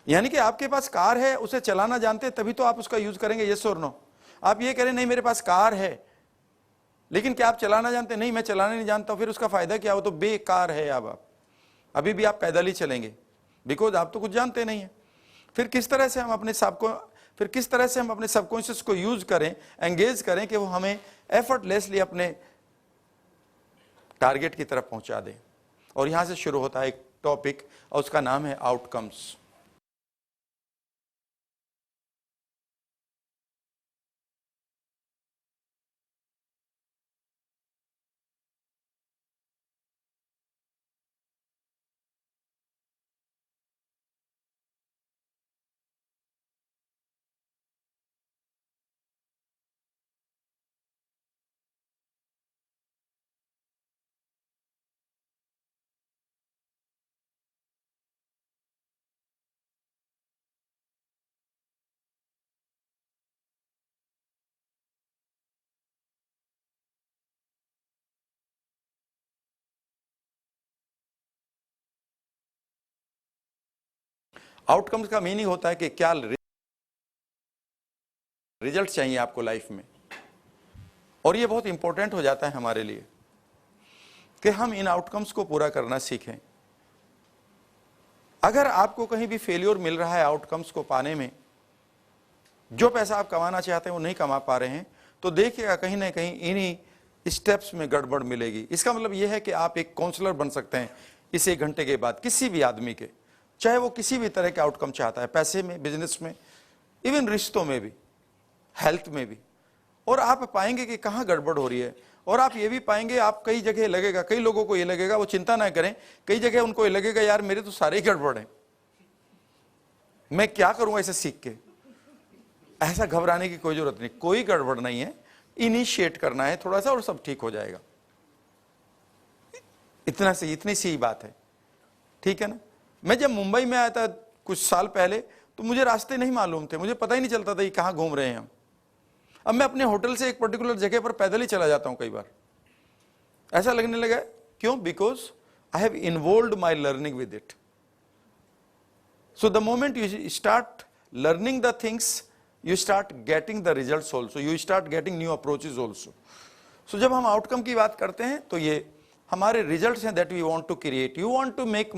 यानी कि आपके पास कार है, उसे चलाना जानते तभी तो आप उसका यूज करेंगे, यस और नो। आप ये करें नहीं मेरे पास कार है लेकिन क्या आप चलाना जानते? नहीं, मैं चलाना नहीं जानता, फिर उसका फायदा क्या? हो तो बेकार है। अब आप अभी भी आप पैदल ही चलेंगे, बिकॉज आप तो कुछ जानते नहीं है। फिर किस तरह से हम अपने सबकॉन्शियस को यूज करें, एंगेज करें कि वो हमें एफर्टलेसली अपने टारगेट की तरफ पहुंचा दें। और यहां से शुरू होता है एक टॉपिक, और उसका नाम है आउटकम्स। आउटकम्स का मीनिंग होता है कि क्या रिजल्ट चाहिए आपको लाइफ में। और ये बहुत इंपॉर्टेंट हो जाता है हमारे लिए कि हम इन आउटकम्स को पूरा करना सीखें। अगर आपको कहीं भी फेलियर मिल रहा है आउटकम्स को पाने में, जो पैसा आप कमाना चाहते हैं वो नहीं कमा पा रहे हैं, तो देखिएगा कहीं ना कहीं इन्हीं स्टेप्स में गड़बड़ मिलेगी। इसका मतलब यह है कि आप एक काउंसलर बन सकते हैं इस 1 घंटे के बाद किसी भी आदमी के, चाहे वो किसी भी तरह के आउटकम चाहता है, पैसे में, बिजनेस में, इवन रिश्तों में भी, हेल्थ में भी। और आप पाएंगे कि कहाँ गड़बड़ हो रही है। और आप ये भी पाएंगे, आप कई जगह लगेगा, कई लोगों को ये लगेगा, वो चिंता ना करें, कई जगह उनको ये लगेगा यार मेरे तो सारे ही गड़बड़ हैं, मैं क्या करूंगा इसे सीख के। ऐसा घबराने की कोई जरूरत नहीं, कोई गड़बड़ नहीं है, इनिशिएट करना है थोड़ा सा और सब ठीक हो जाएगा। इतनी सी बात है, ठीक है ना। मैं जब मुंबई में आया था कुछ साल पहले, तो मुझे रास्ते नहीं मालूम थे, मुझे पता ही नहीं चलता था ये कहाँ घूम रहे हैं हम। अब मैं अपने होटल से एक पर्टिकुलर जगह पर पैदल ही चला जाता हूं कई बार, ऐसा लगने लगा। क्यों? Because I have involved my learning with it. So the moment you start learning the things, you start getting the results also, you start getting new approaches also. So जब हम आउटकम की बात करते हैं तो ये हमारे रिजल्ट्स हैं that we want to create. You want to make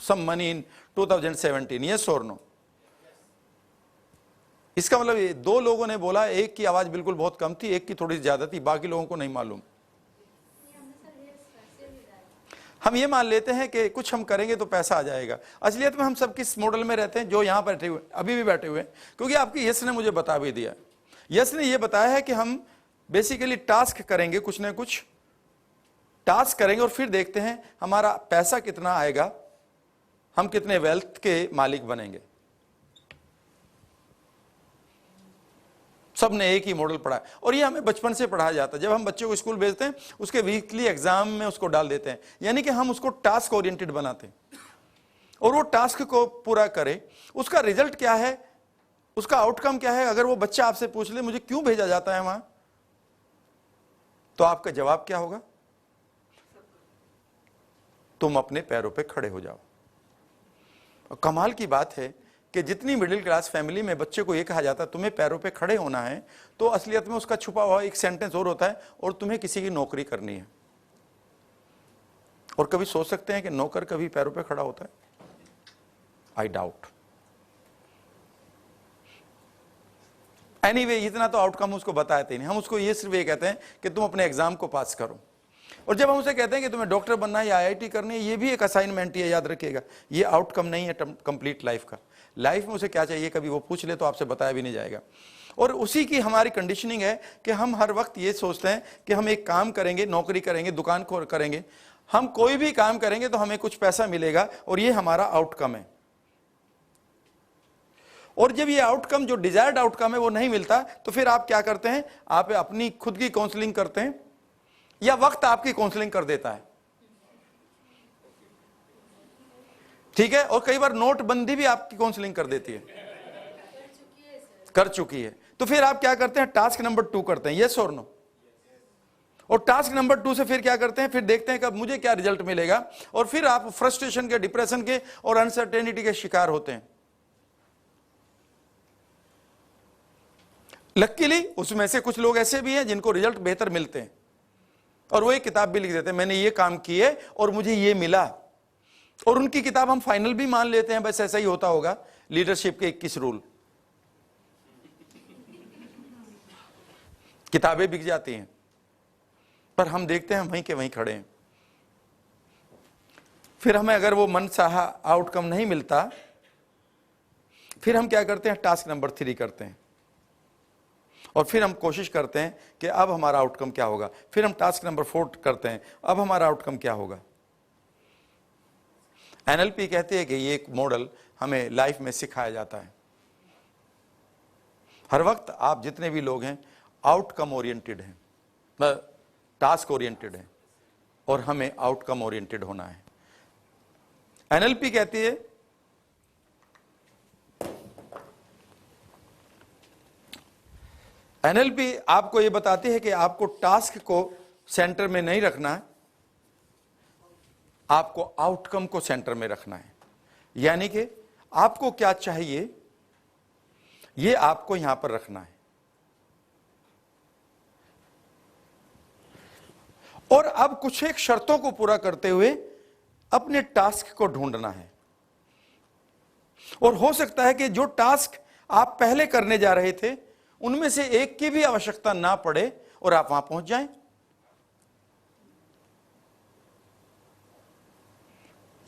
some money in 2017, yes or no? इसका मतलब ये 2 लोगों ने बोला, एक की आवाज बिल्कुल बहुत कम थी, एक की थोड़ी ज्यादा थी, बाकी लोगों को नहीं मालूम। हम ये मान लेते हैं कि कुछ हम करेंगे तो पैसा आ जाएगा। असलियत में हम सब किस मॉडल में रहते हैं, जो यहां बैठे हुए, अभी भी बैठे हुए हैं, क्योंकि आपकी यस ने मुझे बता भी दिया। यस ने ये बताया है कि हम बेसिकली टास्क करेंगे, कुछ ना कुछ टास्क करेंगे और फिर देखते हैं हमारा पैसा कितना आएगा, हम कितने वेल्थ के मालिक बनेंगे। सब ने एक ही मॉडल पढ़ा है और ये हमें बचपन से पढ़ाया जाता है। जब हम बच्चे को स्कूल भेजते हैं, उसके वीकली एग्जाम में उसको डाल देते हैं, यानी कि हम उसको टास्क ओरिएंटेड बनाते हैं और वो टास्क को पूरा करे। उसका रिजल्ट क्या है, उसका आउटकम क्या है, अगर वो बच्चा आपसे पूछ ले मुझे क्यों भेजा जाता है वहां, तो आपका जवाब क्या होगा? तुम अपने पैरों पे खड़े हो जाओ। और कमाल की बात है कि जितनी मिडिल क्लास फैमिली में बच्चे को यह कहा जाता है तुम्हें पैरों पे खड़े होना है, तो असलियत में उसका छुपा हुआ एक सेंटेंस और होता है, और तुम्हें किसी की नौकरी करनी है। और कभी सोच सकते हैं कि नौकर कभी पैरों पे खड़ा होता है? I doubt. एनीवे, इतना तो आउटकम उसको बताते नहीं, हम उसको ये सिर्फ ये कहते हैं कि तुम अपने एग्जाम को पास करो। और जब हम उसे कहते हैं कि तुम्हें डॉक्टर बनना है या IIT करनी है, ये भी एक असाइनमेंट है, याद रखिएगा, ये आउटकम नहीं है कंप्लीट लाइफ का। लाइफ में उसे क्या चाहिए कभी वो पूछ ले तो आपसे बताया भी नहीं जाएगा। और उसी की हमारी कंडीशनिंग है कि हम हर वक्त ये सोचते हैं कि हम एक काम करेंगे, नौकरी करेंगे, दुकान को करेंगे, हम कोई भी काम करेंगे तो हमें कुछ पैसा मिलेगा और ये हमारा आउटकम है। और जब ये आउटकम, जो डिजायर्ड आउटकम है, वो नहीं मिलता, तो फिर आप क्या करते हैं? आप अपनी खुद की काउंसलिंग करते हैं या वक्त आपकी काउंसलिंग कर देता है, ठीक है। और कई बार नोटबंदी भी आपकी काउंसलिंग कर देती है, कर चुकी है। तो फिर आप क्या करते हैं? टास्क नंबर 2 करते हैं, यस और नो। और टास्क नंबर 2 से फिर क्या करते हैं? फिर देखते हैं कि अब मुझे क्या रिजल्ट मिलेगा, और फिर आप फ्रस्ट्रेशन के, डिप्रेशन के और अनसर्टेनिटी के शिकार होते हैं। लकीली उसमें से कुछ लोग ऐसे भी हैं जिनको रिजल्ट बेहतर मिलते हैं, और वो एक किताब भी लिख देते हैं, मैंने ये काम किए और मुझे ये मिला। और उनकी किताब हम फाइनल भी मान लेते हैं, बस ऐसा ही होता होगा, लीडरशिप के 21 रूल। किताबें बिक जाती हैं, पर हम देखते हैं वहीं के वहीं खड़े हैं। फिर हमें अगर वो मनचाहा आउटकम नहीं मिलता, फिर हम क्या करते हैं, टास्क नंबर 3 करते हैं, और फिर हम कोशिश करते हैं कि अब हमारा आउटकम क्या होगा। फिर हम टास्क नंबर 4 करते हैं, अब हमारा आउटकम क्या होगा। एनएलपी कहती है कि ये एक मॉडल हमें लाइफ में सिखाया जाता है। हर वक्त आप जितने भी लोग हैं आउटकम ओरिएंटेड हैं, टास्क ओरिएंटेड हैं, और हमें आउटकम ओरिएंटेड होना है। एनएलपी कहती है एनएलपी आपको यह बताती है कि आपको टास्क को सेंटर में नहीं रखना है, आपको आउटकम को सेंटर में रखना है। यानी कि आपको क्या चाहिए यह आपको यहां पर रखना है, और अब कुछ एक शर्तों को पूरा करते हुए अपने टास्क को ढूंढना है। और हो सकता है कि जो टास्क आप पहले करने जा रहे थे उनमें से एक की भी आवश्यकता ना पड़े और आप वहां पहुंच जाएं।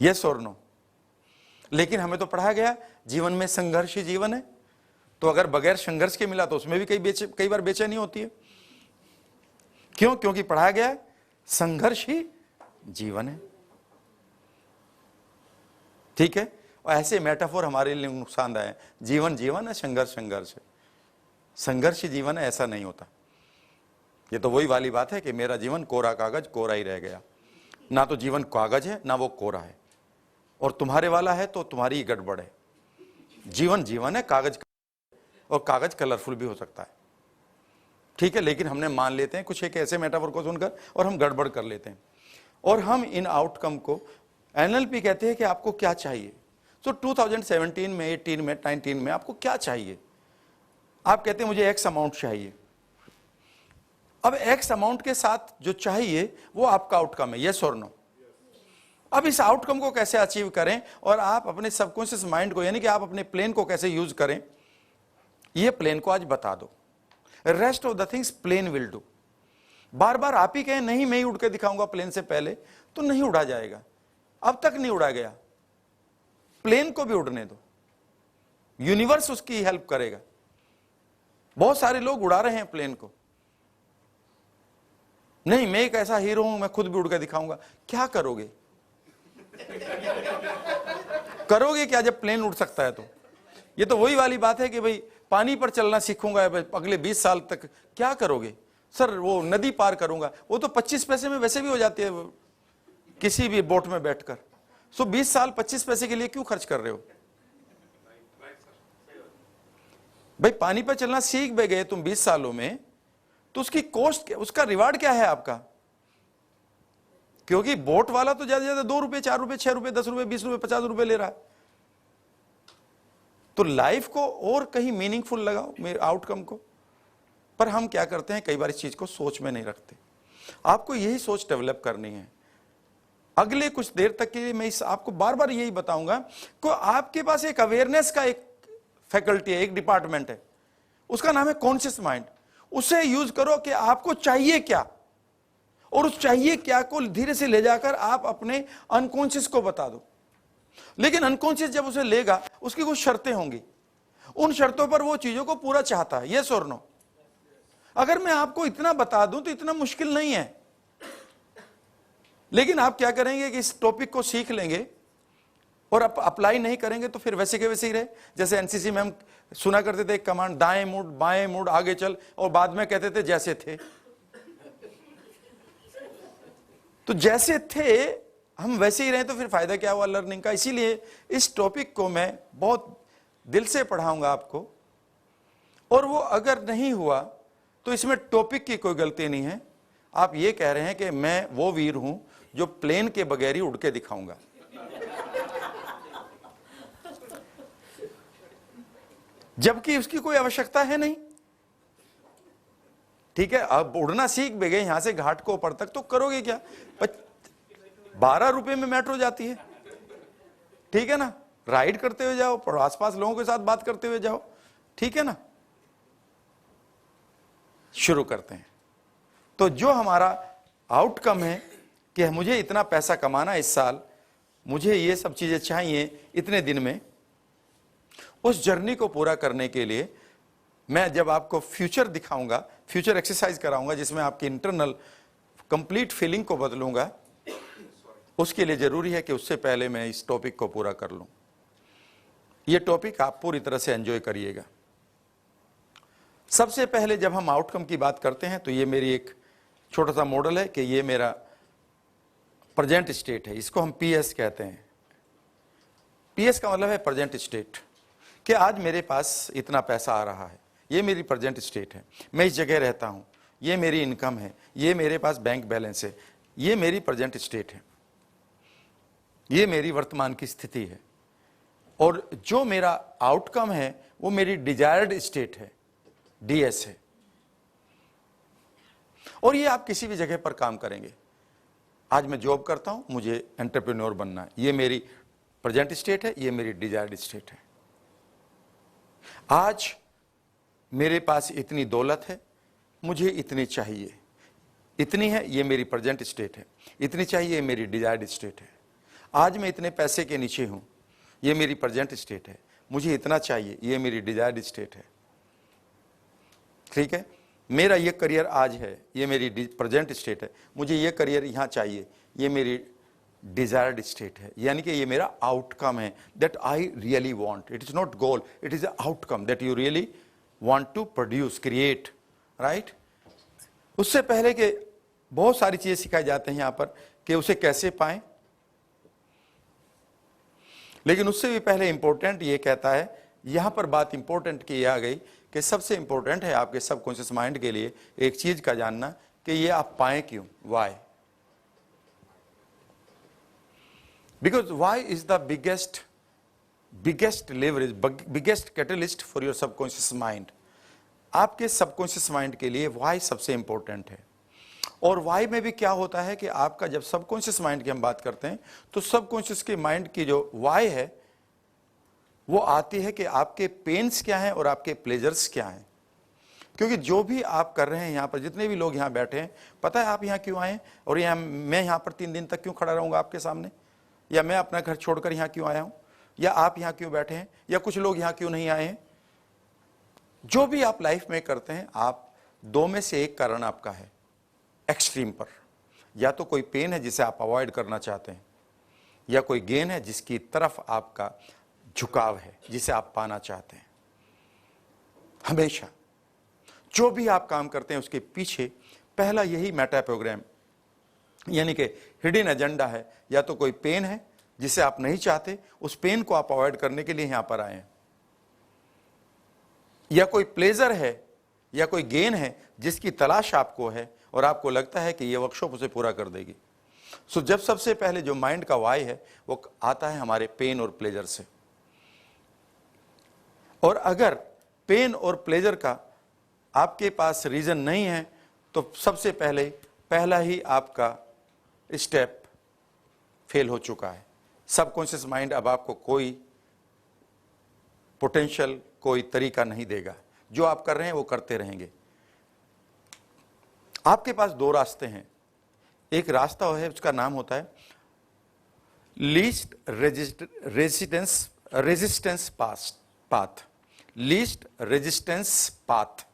Yes or no. लेकिन हमें तो पढ़ाया गया जीवन में संघर्ष ही जीवन है, तो अगर बगैर संघर्ष के मिला तो उसमें भी कई बार बेचैनी होती है। क्यों? क्योंकि पढ़ाया गया है संघर्ष ही जीवन है। ठीक है, और ऐसे मेटाफोर हमारे लिए नुकसानदायक है। जीवन जीवन है, संघर्ष संघर्ष है। संघर्ष ही जीवन है ऐसा नहीं होता। ये तो वही वाली बात है कि मेरा जीवन कोरा कागज कोरा ही रह गया। ना तो जीवन कागज है ना वो कोरा है, और तुम्हारे वाला है तो तुम्हारी ही गड़बड़ है। जीवन जीवन है, कागज, और कागज कलरफुल भी हो सकता है। ठीक है, लेकिन हमने मान लेते हैं कुछ एक ऐसे मेटाफोर को सुनकर और हम गड़बड़ कर लेते हैं, और हम इन आउटकम को, एनएलपी कहते हैं कि आपको क्या चाहिए। तो 2017 में, 18 में, 19 में आपको क्या चाहिए? आप कहते हैं मुझे एक्स अमाउंट चाहिए। अब एक्स अमाउंट के साथ जो चाहिए वो आपका आउटकम है, यस और नो। अब इस आउटकम को कैसे अचीव करें और आप अपने सबकॉन्शियस माइंड को, यानी कि आप अपने प्लेन को कैसे यूज करें, ये प्लेन को आज बता दो। Rest of the things plan will do. बार बार आप ही कहें नहीं मैं ही उड़ के दिखाऊंगा प्लेन से पहले, तो नहीं उड़ा जाएगा। अब तक नहीं उड़ा गया, प्लेन को भी उड़ने दो, यूनिवर्स उसकी हेल्प करेगा। बहुत सारे लोग उड़ा रहे हैं प्लेन को। नहीं मैं एक ऐसा हीरो हूं, मैं खुद भी उड़ के दिखाऊंगा। क्या करोगे? करोगे क्या जब प्लेन उड़ सकता है? तो ये तो वही वाली बात है कि भाई पानी पर चलना सीखूंगा अगले 20 साल तक। क्या करोगे? सर वो नदी पार करूंगा, वो तो 25 पैसे में वैसे भी हो जाती है किसी भी बोट में बैठकर। सो 20 साल 25 पैसे के लिए क्यों खर्च कर रहे हो? भाई पानी पर चलना सीख भी गए तुम 20 सालों में, तो उसकी कॉस्ट, उसका रिवार्ड क्या है आपका? क्योंकि बोट वाला तो ज्यादा से ज्यादा 2 रुपए, 4 रुपए, 6 रुपए, 10 रुपए, 20 रुपए, 50 रुपए ले रहा है। तो लाइफ को और कहीं मीनिंगफुल लगाओ मेरे आउटकम को। पर हम क्या करते हैं, कई बार इस चीज को सोच में नहीं रखते। आपको यही सोच डेवलप करनी है। अगले कुछ देर तक के लिए मैं आपको बार बार यही बताऊंगा कि आपके पास एक अवेयरनेस का एक फैकल्टी है, एक डिपार्टमेंट है, उसका नाम है कॉन्शियस माइंड। उसे यूज करो कि आपको चाहिए क्या, और उस चाहिए क्या को धीरे से ले जाकर आप अपने अनकॉन्शियस को बता दो। लेकिन अनकॉन्शियस जब उसे लेगा उसकी कुछ शर्तें होंगी, उन शर्तों पर वो चीजों को पूरा चाहता है, यस और नो। अगर मैं आपको इतना बता दूं तो इतना मुश्किल नहीं है, लेकिन आप क्या करेंगे कि इस टॉपिक को सीख लेंगे और अप्लाई नहीं करेंगे तो फिर वैसे के वैसे ही रहे। जैसे एनसीसी में हम सुना करते थे एक कमांड, दाएं मुड़ बाएं मुड़ आगे चल, और बाद में कहते थे जैसे थे। तो जैसे थे हम वैसे ही रहे तो फिर फायदा क्या हुआ लर्निंग का। इसीलिए इस टॉपिक को मैं बहुत दिल से पढ़ाऊंगा आपको, और वो अगर नहीं हुआ तो इसमें टॉपिक की कोई गलती नहीं है। आप ये कह रहे हैं कि मैं वो वीर हूं जो प्लेन के बगैर ही उड़ के दिखाऊंगा। जबकि उसकी कोई आवश्यकता है नहीं। ठीक है, अब उड़ना सीख भी गए यहां से घाट को ऊपर तक, तो करोगे क्या? 12 रुपए में मेट्रो जाती है, ठीक है ना, राइड करते हुए जाओ, पर आसपास लोगों के साथ बात करते हुए जाओ, ठीक है ना। शुरू करते हैं। तो जो हमारा आउटकम है कि मुझे इतना पैसा कमाना इस साल, मुझे ये सब चीजें चाहिए इतने दिन में, उस जर्नी को पूरा करने के लिए मैं जब आपको फ्यूचर दिखाऊंगा, फ्यूचर एक्सरसाइज कराऊंगा जिसमें आपकी इंटरनल कंप्लीट फीलिंग को बदलूंगा, उसके लिए जरूरी है कि उससे पहले मैं इस टॉपिक को पूरा कर लूं। यह टॉपिक आप पूरी तरह से एंजॉय करिएगा। सबसे पहले जब हम आउटकम की बात करते हैं तो ये मेरी एक छोटा सा मॉडल है कि ये मेरा प्रेजेंट स्टेट है, इसको हम पीएस कहते हैं। पीएस का मतलब है प्रेजेंट स्टेट, कि आज मेरे पास इतना पैसा आ रहा है, ये मेरी प्रेजेंट स्टेट है। मैं इस जगह रहता हूं, ये मेरी इनकम है, ये मेरे पास बैंक बैलेंस है, ये मेरी प्रेजेंट स्टेट है, ये मेरी वर्तमान की स्थिति है। और जो मेरा आउटकम है वो मेरी डिजायर्ड स्टेट है, डीएस है। और ये आप किसी भी जगह पर काम करेंगे। आज मैं जॉब करता हूं, मुझे एंटरप्रेन्योर बनना है, ये मेरी प्रेजेंट स्टेट है, ये मेरी डिजायर्ड स्टेट है। आज मेरे पास इतनी दौलत है, मुझे इतनी चाहिए, इतनी है, ये मेरी प्रेजेंट स्टेट है, इतनी चाहिए, ये मेरी डिजायर्ड स्टेट है। आज मैं इतने पैसे के नीचे हूं, ये मेरी प्रेजेंट स्टेट है, मुझे इतना चाहिए, ये मेरी डिजायर्ड स्टेट है। ठीक है, मेरा ये करियर आज है, ये मेरी प्रेजेंट स्टेट है, मुझे ये करियर यहां चाहिए, ये मेरी डिजायर्ड स्टेट है। यानी कि ये मेरा आउटकम है, that I really want. It is not goal, it is outcome that you really want to produce, create, right. उससे पहले के बहुत सारी चीजें सिखाई जाते हैं यहां पर कि उसे कैसे पाएं, लेकिन उससे भी पहले इंपॉर्टेंट ये कहता है, यहां पर बात इंपॉर्टेंट की आ गई कि सबसे इंपॉर्टेंट है आपके सबकॉन्शियस माइंड के लिए एक चीज का जानना कि ये आप पाएं क्यों, Y. Because why is the biggest leverage, biggest catalyst for your subconscious mind? आपके सबकॉन्शियस माइंड के लिए वाई सबसे इंपॉर्टेंट है। और वाई में भी क्या होता है कि आपका जब सबकॉन्शियस माइंड की हम बात करते हैं तो सबकॉन्शियस के माइंड की जो वाई है वो आती है कि आपके पेन्स क्या हैं और आपके प्लेजर्स क्या हैं। क्योंकि जो भी आप कर रहे हैं यहाँ पर, जितने भी लोग यहाँ बैठे हैं, पता है आप यहाँ क्यों आए, और यहाँ मैं यहाँ पर 3 दिन तक क्यों खड़ा रहूंगा आपके सामने, या मैं अपना घर छोड़कर यहां क्यों आया हूं, या आप यहां क्यों बैठे हैं, या कुछ लोग यहां क्यों नहीं आए हैं। जो भी आप लाइफ में करते हैं, आप 2 में से एक कारण आपका है एक्सट्रीम पर। या तो कोई पेन है जिसे आप अवॉइड करना चाहते हैं, या कोई गेन है जिसकी तरफ आपका झुकाव है, जिसे आप पाना चाहते हैं। हमेशा जो भी आप काम करते हैं उसके पीछे पहला यही मेटा प्रोग्राम यानी कि हिडन एजेंडा है। या तो कोई पेन है जिसे आप नहीं चाहते, उस पेन को आप अवॉइड करने के लिए यहां पर आए हैं, या कोई प्लेजर है या कोई गेन है जिसकी तलाश आपको है और आपको लगता है कि यह वर्कशॉप उसे पूरा कर देगी। सो जब सबसे पहले जो माइंड का वाई है वो आता है हमारे पेन और प्लेजर से। और अगर पेन और प्लेजर का आपके पास रीजन नहीं है तो सबसे पहला ही आपका स्टेप फेल हो चुका है। सबकॉन्शियस माइंड अब आपको कोई पोटेंशियल, कोई तरीका नहीं देगा। जो आप कर रहे हैं वो करते रहेंगे। आपके पास 2 रास्ते हैं। एक रास्ता है, उसका नाम होता है least resistance path. Least resistance path.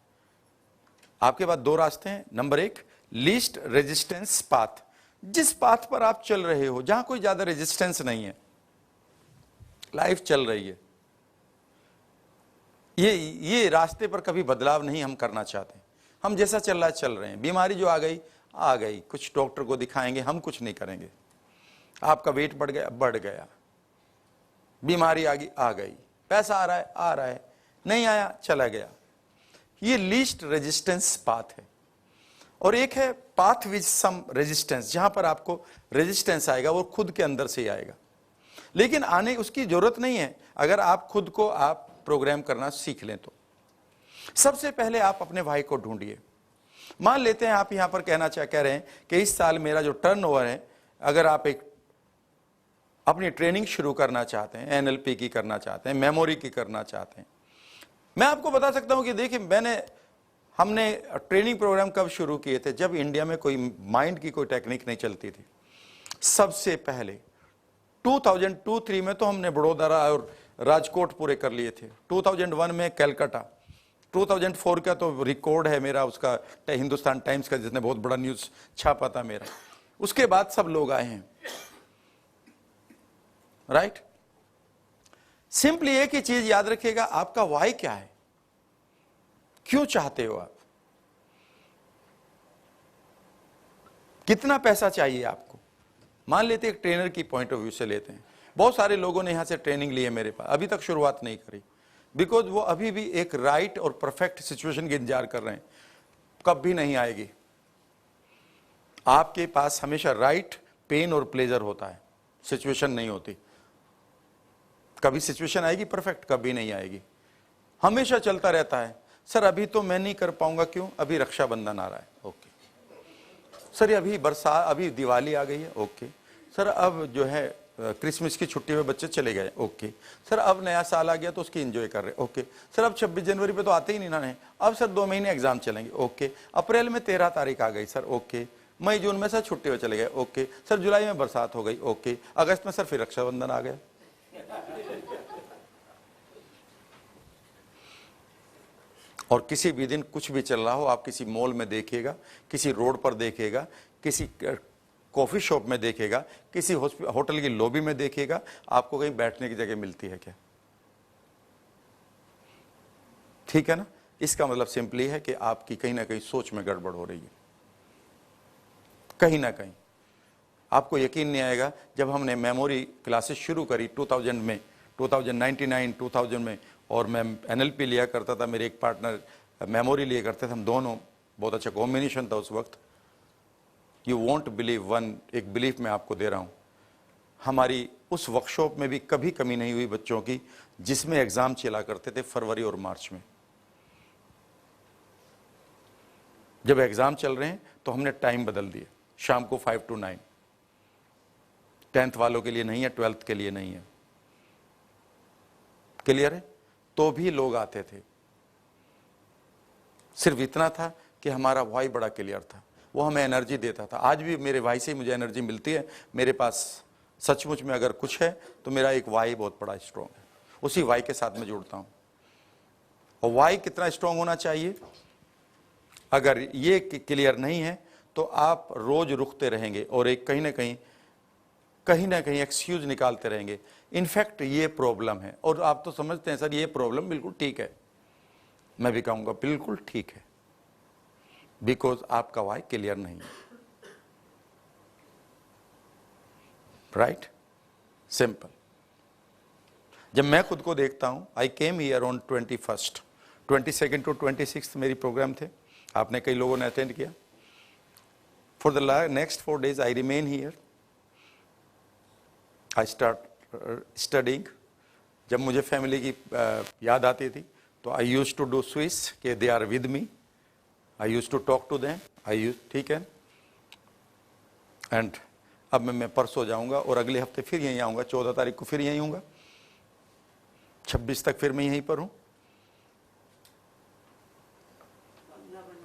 आपके पास 2 रास्ते हैं। नंबर 1 लीस्ट रेजिस्टेंस पाथ, जिस पाथ पर आप चल रहे हो, जहां कोई ज्यादा रेजिस्टेंस नहीं है, लाइफ चल रही है, ये रास्ते पर कभी बदलाव नहीं हम करना चाहते। हम जैसा चल रहा है चल रहे हैं। बीमारी जो आ गई, कुछ डॉक्टर को दिखाएंगे, हम कुछ नहीं करेंगे। आपका वेट बढ़ गया, बीमारी आ गई, पैसा आ रहा है, नहीं आया, चला गया। ये लीस्ट रेजिस्टेंस पाथ है। और एक है पाथ विद सम रेजिस्टेंस, जहां पर आपको रेजिस्टेंस आएगा वो खुद के अंदर से ही आएगा, लेकिन आने उसकी जरूरत नहीं है अगर आप खुद को आप प्रोग्राम करना सीख लें तो। सबसे पहले आप अपने भाई को ढूंढिए। मान लेते हैं आप यहां पर कह रहे हैं कि इस साल मेरा जो टर्नओवर है, अगर आप एक अपनी ट्रेनिंग शुरू करना चाहते हैं, एनएलपी की करना चाहते हैं, मेमोरी की करना चाहते हैं, मैं आपको बता सकता हूं कि देखिए हमने ट्रेनिंग प्रोग्राम कब शुरू किए थे, जब इंडिया में कोई माइंड की कोई टेक्निक नहीं चलती थी। सबसे पहले 2002-3 में तो हमने बड़ोदरा और राजकोट पूरे कर लिए थे, 2001 में कलकत्ता, 2004 का तो रिकॉर्ड है मेरा उसका हिंदुस्तान टाइम्स का, जिसने बहुत बड़ा न्यूज छापा था मेरा। उसके बाद सब लोग आए हैं, राइट। सिंपली एक ही चीज याद रखिएगा, आपका वाई क्या है, क्यों चाहते हो आप, कितना पैसा चाहिए आपको। मान लेते हैं एक ट्रेनर की पॉइंट ऑफ व्यू से लेते हैं, बहुत सारे लोगों ने यहां से ट्रेनिंग ली है मेरे पास, अभी तक शुरुआत नहीं करी, बिकॉज वो अभी भी एक राइट और परफेक्ट सिचुएशन की इंतजार कर रहे हैं, कब भी नहीं आएगी। आपके पास हमेशा राइट, पेन और प्लेजर होता है, सिचुएशन नहीं होती। कभी सिचुएशन आएगी परफेक्ट, कभी नहीं आएगी, हमेशा चलता रहता है। सर अभी तो मैं नहीं कर पाऊंगा, क्यों, अभी रक्षाबंधन आ रहा है, ओके। सर अभी बरसात, अभी दिवाली आ गई है, ओके। सर अब जो है क्रिसमस की छुट्टी में बच्चे चले गए, ओके। सर अब नया साल आ गया तो उसकी एंजॉय कर रहे, ओके। सर अब 26 जनवरी पे तो आते ही नहीं ना, अब सर 2 महीने एग्जाम चलेंगे, ओके। अप्रैल में 13 तारीख आ गई सर, ओके। मई जून में सर छुट्टी में चले गए, ओके। सर जुलाई में बरसात हो गई, ओके। अगस्त में सर फिर रक्षाबंधन आ गया। और किसी भी दिन कुछ भी चल रहा हो, आप किसी मॉल में देखिएगा, किसी रोड पर देखिएगा, किसी कॉफी शॉप में देखिएगा, किसी होटल की लॉबी में देखिएगा, आपको कहीं बैठने की जगह मिलती है क्या? ठीक है ना। इसका मतलब सिंपली है कि आपकी कहीं ना कहीं सोच में गड़बड़ हो रही है, कहीं ना कहीं। आपको यकीन नहीं आएगा, जब हमने मेमोरी क्लासेस शुरू करी 2000 में, 2099 2000 में, और मैं एनएलपी लिया करता था, मेरे एक पार्टनर मेमोरी लिया करते थे, हम दोनों, बहुत अच्छा कॉम्बिनेशन था उस वक्त। यू वॉन्ट बिलीव वन, एक बिलीफ मैं आपको दे रहा हूं, हमारी उस वर्कशॉप में भी कभी कमी नहीं हुई बच्चों की, जिसमें एग्जाम चला करते थे फरवरी और मार्च में। जब एग्जाम चल रहे हैं तो हमने टाइम बदल दिया, शाम को 5 to 9, 10th वालों के लिए नहीं है, 12th के लिए नहीं है, क्लियर है। तो भी लोग आते थे, सिर्फ इतना था कि हमारा भाई बड़ा क्लियर था, वो हमें एनर्जी देता था। आज भी मेरे भाई से मुझे एनर्जी मिलती है। मेरे पास सचमुच में अगर कुछ है तो मेरा एक वाई बहुत बड़ा स्ट्रॉन्ग है, उसी वाई के साथ मैं जुड़ता हूं। और वाई कितना स्ट्रॉन्ग होना चाहिए, अगर ये क्लियर नहीं है तो आप रोज रुकते रहेंगे और एक कहीं ना कहीं एक्सक्यूज निकालते रहेंगे। इनफैक्ट ये प्रॉब्लम है, और आप तो समझते हैं सर ये प्रॉब्लम बिल्कुल ठीक है, मैं भी कहूंगा बिल्कुल ठीक है, बिकॉज आपका वाई क्लियर नहीं है, राइट, सिंपल। जब मैं खुद को देखता हूं, I came here on 21st, 22nd to 26th मेरी प्रोग्राम थे, आपने कई लोगों ने अटेंड किया। For the next 4 days I remain here, I start studying. जब मुझे फैमिली की याद आती थी तो I use to do switch, के they are with me, I use to talk to them, ठीक है। एंड अब मैं परसों जाऊंगा और अगले हफ्ते फिर यहीं आऊंगा, 14 तारीख को फिर यहीं हूंगा, 26 तक फिर मैं यहीं पर हूं।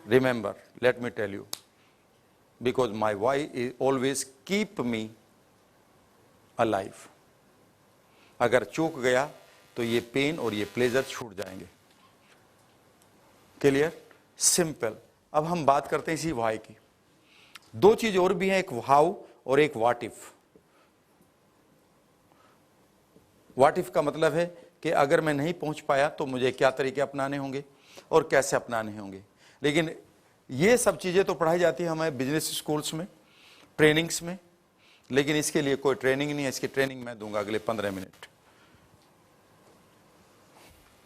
Remember, let me tell you, because my why is always keep me alive. अगर चूक गया तो ये पेन और ये प्लेजर छूट जाएंगे, क्लियर, सिंपल। अब हम बात करते हैं इसी वाई की। 2 चीज और भी हैं, एक हाउ और एक व्हाट इफ। व्हाट इफ का मतलब है कि अगर मैं नहीं पहुंच पाया तो मुझे क्या तरीके अपनाने होंगे और कैसे अपनाने होंगे। लेकिन ये सब चीजें तो पढ़ाई जाती है हमारे बिजनेस स्कूल्स में, ट्रेनिंग्स में, लेकिन इसके लिए कोई ट्रेनिंग नहीं है। इसकी ट्रेनिंग मैं दूंगा अगले 15 मिनट,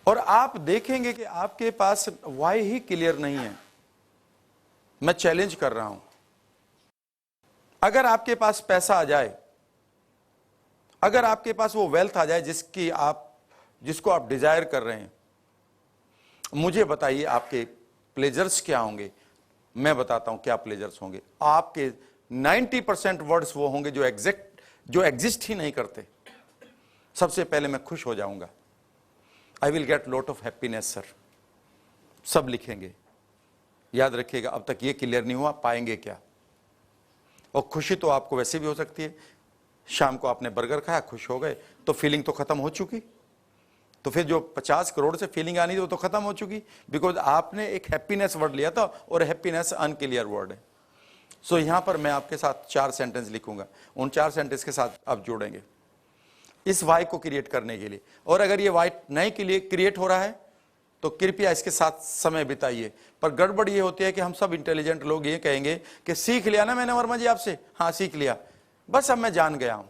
और आप देखेंगे कि आपके पास वाई ही क्लियर नहीं है। मैं चैलेंज कर रहा हूं, अगर आपके पास पैसा आ जाए, अगर आपके पास वो वेल्थ आ जाए जिसको आप डिजायर कर रहे हैं, मुझे बताइए आपके प्लेजर्स क्या होंगे। मैं बताता हूं क्या प्लेजर्स होंगे। आपके 90% वर्ड्स वो होंगे जो एग्जैक्ट जो एग्जिस्ट ही नहीं करते, सबसे पहले मैं खुश हो जाऊंगा। I will get lot of happiness sir, सब लिखेंगे। याद रखिएगा, अब तक ये क्लियर नहीं हुआ पाएंगे क्या। और खुशी तो आपको वैसे भी हो सकती है, शाम को आपने बर्गर खाया, खुश हो गए, तो फीलिंग तो खत्म हो चुकी। तो फिर जो 50 करोड़ से फीलिंग आनी थी वो तो खत्म हो चुकी, बिकॉज आपने एक हैप्पीनेस वर्ड लिया था, और हैप्पीनेस अनक्लियर वर्ड है। सो यहां पर मैं आपके साथ 4 सेंटेंस लिखूंगा, उन 4 सेंटेंस के साथ आप जोड़ेंगे इस वाई को क्रिएट करने के लिए। और अगर ये वाई नहीं के लिए क्रिएट हो रहा है तो कृपया इसके साथ समय बिताइए। पर गड़बड़ ये होती है कि हम सब इंटेलिजेंट लोग ये कहेंगे कि सीख लिया ना मैंने वर्मा जी आपसे, हाँ सीख लिया, बस अब मैं जान गया हूं।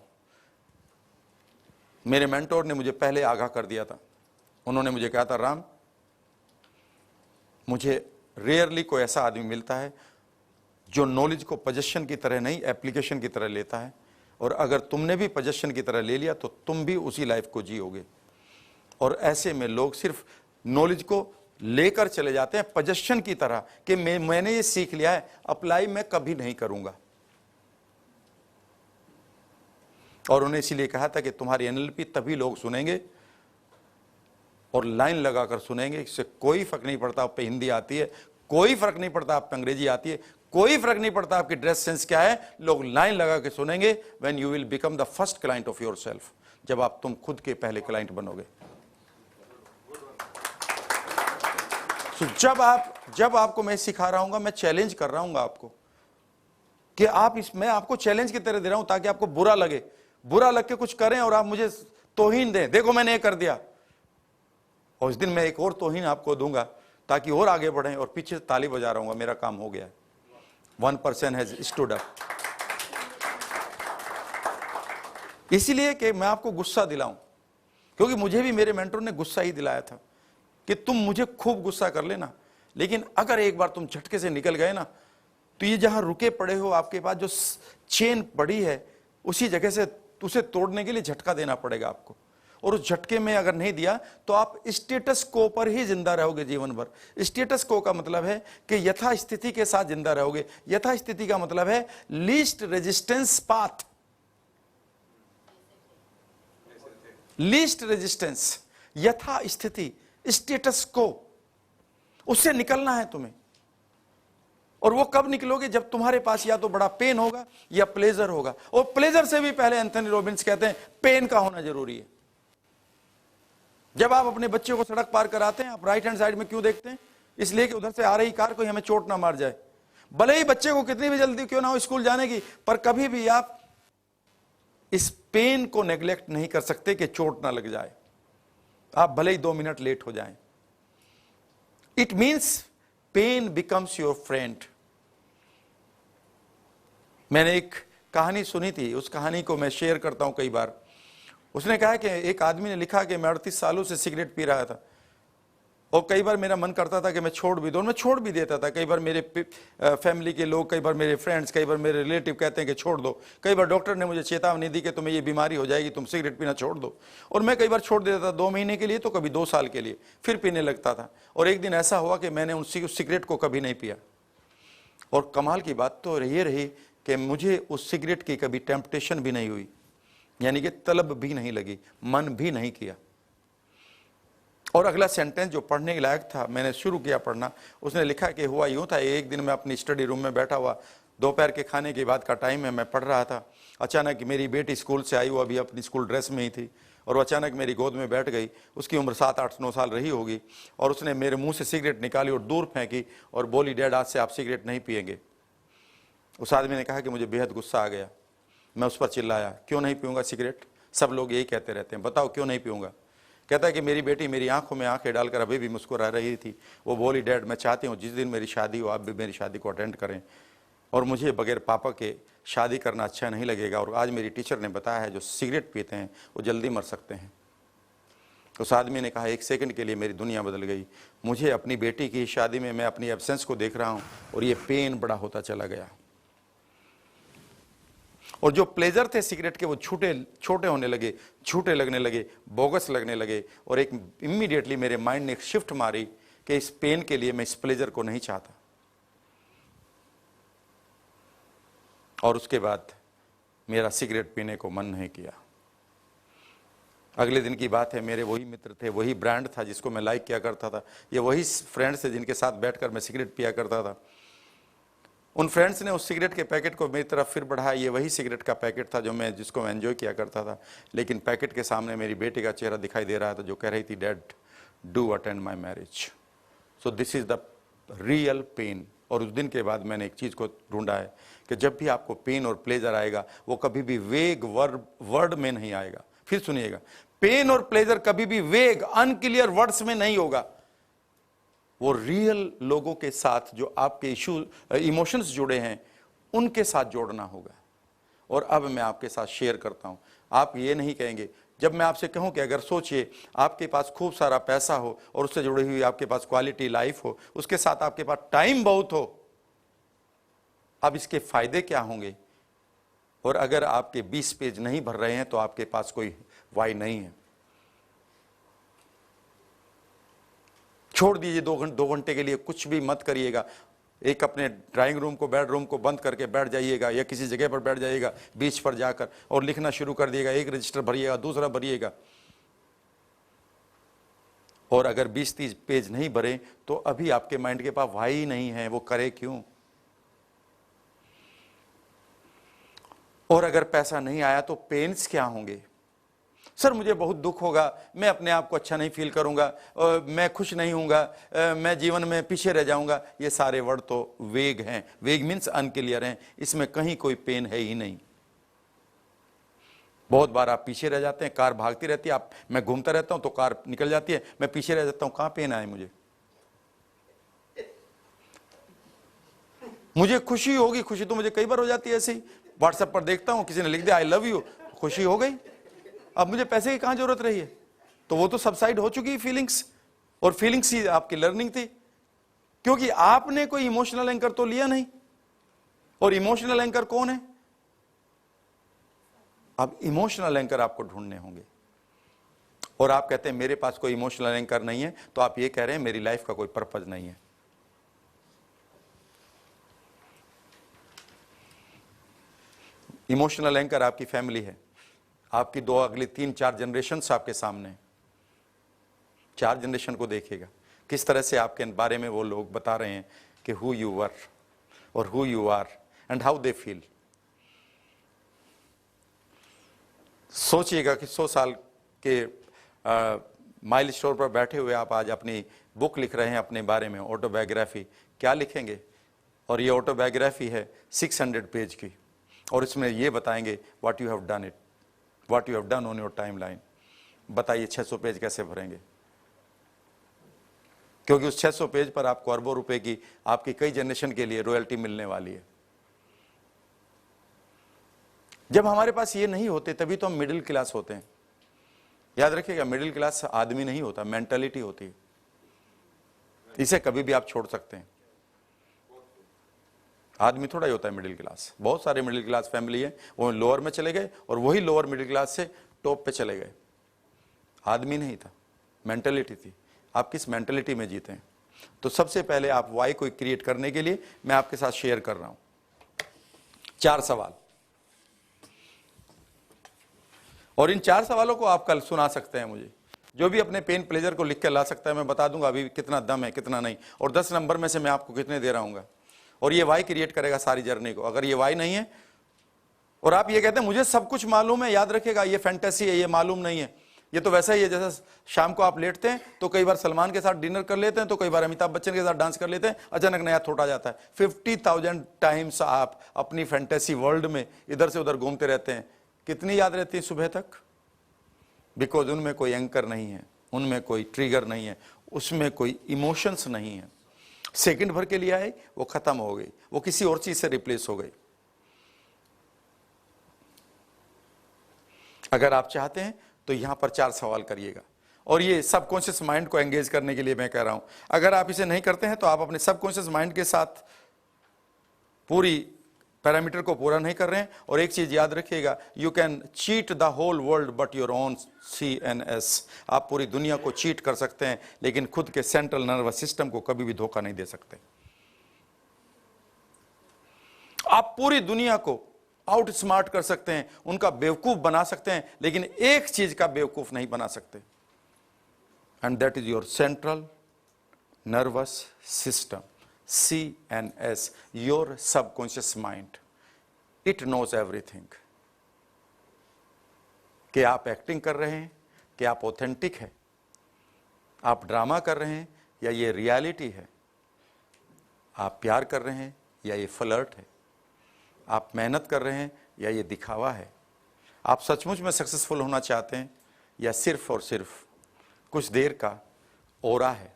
मेरे मेंटोर ने मुझे पहले आगाह कर दिया था, उन्होंने मुझे कहा था, राम मुझे रेयरली कोई ऐसा आदमी मिलता है जो नॉलेज को पोजेशन की तरह नहीं एप्लीकेशन की तरह लेता है, और अगर तुमने भी पोजेशन की तरह ले लिया तो तुम भी उसी लाइफ को जियोगे। और ऐसे में लोग सिर्फ नॉलेज को लेकर चले जाते हैं पोजेशन की तरह कि मैंने ये सीख लिया है, अप्लाई मैं कभी नहीं करूंगा। और उन्हें इसीलिए कहा था कि तुम्हारी एनएलपी तभी लोग सुनेंगे और लाइन लगाकर सुनेंगे, इससे कोई फर्क नहीं पड़ता आप पे हिंदी आती है, कोई फर्क नहीं पड़ता आप पे अंग्रेजी आती है, कोई फर्क नहीं पड़ता आपकी ड्रेस सेंस क्या है, लोग लाइन लगा के सुनेंगे। When you will become the first client of yourself, जब आप तुम खुद के पहले क्लाइंट बनोगे। तो जब आपको मैं सिखा रहा हूं, मैं चैलेंज कर रहा हूं आपको कि आप मैं आपको चैलेंज की तरह दे रहा हूं ताकि आपको बुरा लगे, बुरा लग के कुछ करें और आप मुझे तौहीन दें, देखो मैंने ये कर दिया। और इस दिन मैं एक और तौहीन आपको दूंगा ताकि और आगे बढ़ें, और पीछे से ताली बजा रहा हूं, मेरा काम हो गया। 1% हैज स्टूड अप। इसीलिए कि मैं आपको गुस्सा दिलाऊं, क्योंकि मुझे भी मेरे मेंटर ने गुस्सा ही दिलाया था कि तुम मुझे खूब गुस्सा कर लेना, लेकिन अगर एक बार तुम झटके से निकल गए ना, तो ये जहां रुके पड़े हो, आपके पास जो चेन पड़ी है, उसी जगह से उसे तोड़ने के लिए झटका देना पड़ेगा आपको। और उस झटके में अगर नहीं दिया तो आप स्टेटस को पर ही जिंदा रहोगे जीवन भर। स्टेटस को का मतलब है कि यथा स्थिति के साथ जिंदा रहोगे। यथा स्थिति का मतलब है least resistance path, least resistance, यथा स्थिति, स्टेटस को, उससे निकलना है तुम्हें। और वो कब निकलोगे? जब तुम्हारे पास या तो बड़ा पेन होगा या प्लेजर होगा। और प्लेजर से भी पहले एंथनी रॉबिन्स कहते हैं पेन का होना जरूरी है। जब आप अपने बच्चे को सड़क पार कराते हैं, आप राइट हैंड साइड में क्यों देखते हैं? इसलिए कि उधर से आ रही कार कोई हमें चोट ना मार जाए। भले ही बच्चे को कितनी भी जल्दी क्यों ना हो स्कूल जाने की, पर कभी भी आप इस पेन को नेग्लेक्ट नहीं कर सकते कि चोट ना लग जाए। आप भले ही 2 मिनट लेट हो जाएं। It means pain becomes your friend. मैंने एक कहानी सुनी थी, उस कहानी को मैं शेयर करता हूं कई बार। उसने कहा कि एक आदमी ने लिखा कि मैं 38 सालों से सिगरेट पी रहा था, और कई बार मेरा मन करता था कि मैं छोड़ भी दूं, मैं छोड़ भी देता था। कई बार मेरे फैमिली के लोग, कई बार मेरे फ्रेंड्स, कई बार मेरे रिलेटिव कहते हैं कि छोड़ दो। कई बार डॉक्टर ने मुझे चेतावनी दी कि तुम्हें ये बीमारी हो जाएगी, तुम सिगरेट पीना छोड़ दो। और मैं कई बार छोड़ देता था, 2 महीने के लिए, तो कभी 2 साल के लिए, फिर पीने लगता था। और एक दिन ऐसा हुआ कि मैंने उस सिगरेट को कभी नहीं पिया। और कमाल की बात तो ये रही कि मुझे उस सिगरेट की कभी टेम्पटेशन भी नहीं हुई, यानी कि तलब भी नहीं लगी, मन भी नहीं किया। और अगला सेंटेंस जो पढ़ने के लायक था, मैंने शुरू किया पढ़ना। उसने लिखा कि हुआ यूं था, एक दिन मैं अपनी स्टडी रूम में बैठा हुआ, दोपहर के खाने के बाद का टाइम है, मैं पढ़ रहा था। अचानक मेरी बेटी स्कूल से आई, वो अभी अपनी स्कूल ड्रेस में ही थी, और वो अचानक मेरी गोद में बैठ गई। उसकी उम्र 7, 8, 9 साल रही होगी। और उसने मेरे मुंह से सिगरेट निकाली और दूर फेंकी और बोली, डैड आज से आप सिगरेट नहीं पिएंगे। उस आदमी ने कहा कि मुझे बेहद गुस्सा आ गया। मैं उस पर चिल्लाया, क्यों नहीं पीऊँगा सिगरेट? सब लोग यही कहते रहते हैं, बताओ क्यों नहीं पीऊँगा? कहता है कि मेरी बेटी मेरी आंखों में आंखें डालकर अभी भी मुस्कुरा रही थी। वो बोली, डैड मैं चाहती हूँ जिस दिन मेरी शादी हो आप भी मेरी शादी को अटेंड करें, और मुझे बगैर पापा के शादी करना अच्छा नहीं लगेगा। और आज मेरी टीचर ने बताया है जो सिगरेट पीते हैं वो जल्दी मर सकते हैं। उस आदमी ने कहा, 1 सेकंड के लिए मेरी दुनिया बदल गई। मुझे अपनी बेटी की शादी में मैं अपनी एब्सेंस को देख रहा हूँ और ये पेन बड़ा होता चला गया। और जो प्लेजर थे सिगरेट के वो छोटे होने लगे, झूठे लगने लगे, बोगस लगने लगे। और एक इमीडिएटली मेरे माइंड ने एक शिफ्ट मारी कि इस पेन के लिए मैं इस प्लेजर को नहीं चाहता। और उसके बाद मेरा सिगरेट पीने को मन नहीं किया। अगले दिन की बात है, मेरे वही मित्र थे, वही ब्रांड था जिसको मैं लाइक किया करता था, ये वही फ्रेंड्स थे जिनके साथ बैठकर मैं सिगरेट पिया करता था। उन फ्रेंड्स ने उस सिगरेट के पैकेट को मेरी तरफ फिर बढ़ाया। ये वही सिगरेट का पैकेट था जिसको मैं एंजॉय किया करता था, लेकिन पैकेट के सामने मेरी बेटी का चेहरा दिखाई दे रहा था जो कह रही थी, dad do attend my marriage. So this is the real pain. और उस दिन के बाद मैंने एक चीज को ढूंढा है कि जब भी आपको पेन और प्लेजर आएगा, वो कभी भी वेग वर्ड में नहीं आएगा। फिर सुनिएगा, पेन और प्लेजर कभी भी वेग अनक्लियर वर्ड्स में नहीं होगा, वो रियल लोगों के साथ जो आपके इमोशंस जुड़े हैं उनके साथ जोड़ना होगा। और अब मैं आपके साथ शेयर करता हूं। आप ये नहीं कहेंगे, जब मैं आपसे कहूं कि अगर सोचिए आपके पास खूब सारा पैसा हो और उससे जुड़ी हुई आपके पास क्वालिटी लाइफ हो, उसके साथ आपके पास टाइम बहुत हो, अब इसके फायदे क्या होंगे? और अगर आपके 20 पेज नहीं भर रहे हैं तो आपके पास कोई वाई नहीं है। छोड़ दीजिए, 2 घंटे के लिए कुछ भी मत करिएगा। एक अपने ड्राइंग रूम को, बेडरूम को बंद करके बैठ जाइएगा या किसी जगह पर बैठ जाइएगा बीच पर जाकर और लिखना शुरू कर दिएगा। एक रजिस्टर भरिएगा, दूसरा भरिएगा। और अगर 20-30 पेज नहीं भरे तो अभी आपके माइंड के पास वाई नहीं है, वो करे क्यों? और अगर पैसा नहीं आया तो पेन्स क्या होंगे? सर मुझे बहुत दुख होगा, मैं अपने आप को अच्छा नहीं फील करूंगा, मैं खुश नहीं हूंगा, मैं जीवन में पीछे रह जाऊंगा। ये सारे वर्ड तो वेग हैं। वेग मीन्स अनक्लियर हैं, इसमें कहीं कोई पेन है ही नहीं। बहुत बार आप पीछे रह जाते हैं, कार भागती रहती है, मैं घूमता रहता हूं तो कार निकल जाती है, मैं पीछे रह जाता हूं, कहां पेन आए मुझे खुशी होगी। खुशी तो मुझे कई बार हो जाती है ऐसे ही, व्हाट्सएप पर देखता हूं किसी ने लिख दिया आई लव यू, खुशी हो गई। अब मुझे पैसे की कहां जरूरत रही है? तो वो तो सबसाइड हो चुकी फीलिंग्स, और फीलिंग्स ही आपकी लर्निंग थी, क्योंकि आपने कोई इमोशनल एंकर तो लिया नहीं। और इमोशनल एंकर कौन है? अब इमोशनल एंकर आपको ढूंढने होंगे। और आप कहते हैं मेरे पास कोई इमोशनल एंकर नहीं है, तो आप ये कह रहे हैं मेरी लाइफ का कोई पर्पज नहीं है। इमोशनल एंकर आपकी फैमिली है, आपकी अगली 3-4 जनरेशन आपके सामने। 4 जनरेशन को देखिएगा किस तरह से आपके बारे में वो लोग बता रहे हैं कि हु यू वर और who you are and how they feel. सोचिएगा कि 100 साल के माइल स्टोर पर बैठे हुए आप आज अपनी बुक लिख रहे हैं अपने बारे में, ऑटोबायोग्राफी। क्या लिखेंगे? और ये ऑटोबायोग्राफी है 600 पेज की, और इसमें ये बताएंगे what you have done it, what you have done on your time line. बताइए 600 पेज कैसे भरेंगे? क्योंकि उस 600 पेज पर आपको अरबों रुपए की, आपकी कई जनरेशन के लिए रॉयल्टी मिलने वाली है। जब हमारे पास ये नहीं होते तभी तो हम मिडिल क्लास होते हैं। याद रखिएगा, मिडिल क्लास आदमी नहीं होता, मेंटालिटी होती है। इसे कभी भी आप छोड़ सकते हैं। आदमी थोड़ा ही होता है मिडिल क्लास। बहुत सारे मिडिल क्लास फैमिली है वो लोअर में चले गए और वही लोअर मिडिल क्लास से टॉप पे चले गए। आदमी नहीं था, मेंटालिटी थी। आप किस मेंटालिटी में जीते हैं? तो सबसे पहले आप वाई को क्रिएट करने के लिए मैं आपके साथ शेयर कर रहा हूं 4 सवाल, और इन 4 सवालों को आप कल सुना सकते हैं मुझे। जो भी अपने पेन प्लेजर को लिख कर ला सकता है, मैं बता दूंगा अभी कितना दम है कितना नहीं, और 10 नंबर में से मैं आपको कितने दे रहा हूँ। और ये वाई क्रिएट करेगा सारी जर्नी को। अगर ये वाई नहीं है और आप ये कहते हैं मुझे सब कुछ मालूम है, याद रखिएगा ये फैंटेसी है, ये मालूम नहीं है। ये तो वैसा ही है जैसे शाम को आप लेटते हैं तो कई बार सलमान के साथ डिनर कर लेते हैं, तो कई बार अमिताभ बच्चन के साथ डांस कर लेते हैं, अचानक नया थॉट आ जाता है। 50,000 टाइम्स आप अपनी फैंटेसी वर्ल्ड में इधर से उधर घूमते रहते हैं। कितनी याद रहती है सुबह तक? बिकॉज उनमें कोई एंकर नहीं है, उनमें कोई ट्रिगर नहीं है, उसमें कोई इमोशंस नहीं है। सेकंड भर के लिए आई, वो खत्म हो गई, वो किसी और चीज से रिप्लेस हो गई। अगर आप चाहते हैं तो यहां पर 4 सवाल करिएगा, और ये सबकॉन्शियस माइंड को एंगेज करने के लिए मैं कह रहा हूं। अगर आप इसे नहीं करते हैं तो आप अपने सबकॉन्शियस माइंड के साथ पूरी पैरामीटर को पूरा नहीं कर रहे हैं। और एक चीज याद रखिएगा, you can cheat the whole world but your own CNS। आप पूरी दुनिया को चीट कर सकते हैं लेकिन खुद के सेंट्रल नर्वस सिस्टम को कभी भी धोखा नहीं दे सकते। आप पूरी दुनिया को आउट स्मार्ट कर सकते हैं, उनका बेवकूफ बना सकते हैं, लेकिन एक चीज का बेवकूफ नहीं बना सकते, and that is your central nervous system, CNS, your subconscious mind. It knows everything. कि आप एक्टिंग कर रहे हैं, कि आप ऑथेंटिक है, आप ड्रामा कर रहे हैं या ये रियलिटी है, आप प्यार कर रहे हैं या ये फ्लर्ट है, आप मेहनत कर रहे हैं या ये दिखावा है, आप सचमुच में सक्सेसफुल होना चाहते हैं या सिर्फ और सिर्फ कुछ देर का ओरा है.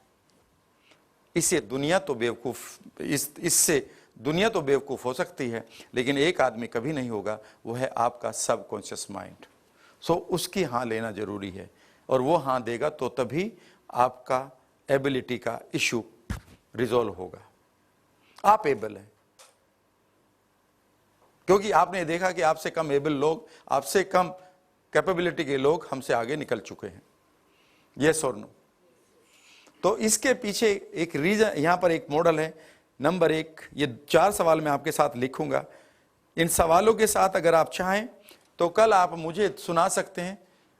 इससे दुनिया तो बेवकूफ, इससे दुनिया तो बेवकूफ हो सकती है, लेकिन एक आदमी कभी नहीं होगा, वो है आपका सबकॉन्शियस माइंड. सो उसकी हाँ लेना जरूरी है, और वो हाँ देगा तो तभी आपका एबिलिटी का इशू रिजॉल्व होगा. आप एबल हैं, क्योंकि आपने देखा कि आपसे कम एबल लोग, आपसे कम कैपेबिलिटी के लोग हमसे आगे निकल चुके हैं. Yes or no? तो इसके पीछे एक रीजन, यहां पर एक मॉडल है. नंबर 1, ये 4 सवाल मैं आपके साथ लिखूंगा. इन सवालों के साथ अगर आप चाहें तो कल आप मुझे सुना सकते हैं,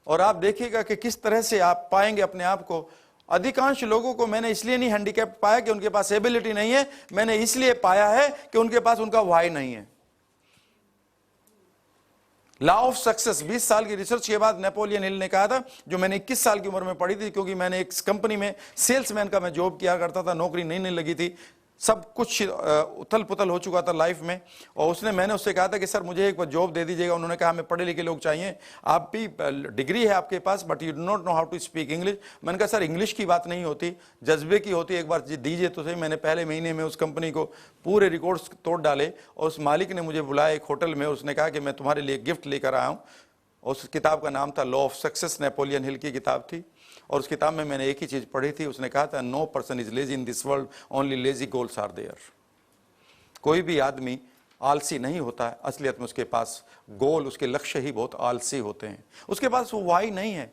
और आप देखिएगा कि किस तरह से आप पाएंगे अपने आप को. अधिकांश लोगों को मैंने इसलिए नहीं हैंडीकैप पाया कि उनके पास एबिलिटी नहीं है, मैंने इसलिए पाया है कि उनके पास उनका व्हाई नहीं है. लॉ ऑफ सक्सेस 20 साल की रिसर्च के बाद नेपोलियन हिल ने कहा था, जो मैंने 21 साल की उम्र में पढ़ी थी, क्योंकि मैंने एक कंपनी में सेल्समैन का मैं जॉब किया करता था, नौकरी नहीं लगी थी, सब कुछ उथल पुथल हो चुका था लाइफ में. और मैंने उससे कहा था कि सर मुझे एक बार जॉब दे दीजिएगा. उन्होंने कहा हमें पढ़े लिखे लोग चाहिए, आप भी डिग्री है आपके पास but you do not know how to speak English. मैंने कहा सर इंग्लिश की बात नहीं होती, जज्बे की होती है, एक बार दीजिए तो सही. मैंने पहले महीने में उस कंपनी को पूरे रिकॉर्ड्स तोड़ डाले, और उस मालिक ने मुझे बुलाया एक होटल में. उसने कहा कि मैं तुम्हारे लिए गिफ्ट लेकर आया हूँ. उस किताब का नाम था law of success, Napoleon Hill की किताब थी. और उस किताब में मैंने एक ही चीज पढ़ी थी. उसने कहा था, no person is lazy in this world, only lazy goals are there. कोई भी आदमी आलसी नहीं होता है, असलियत में उसके पास गोल, उसके लक्ष्य ही बहुत आलसी होते हैं. उसके पास वो वाई नहीं है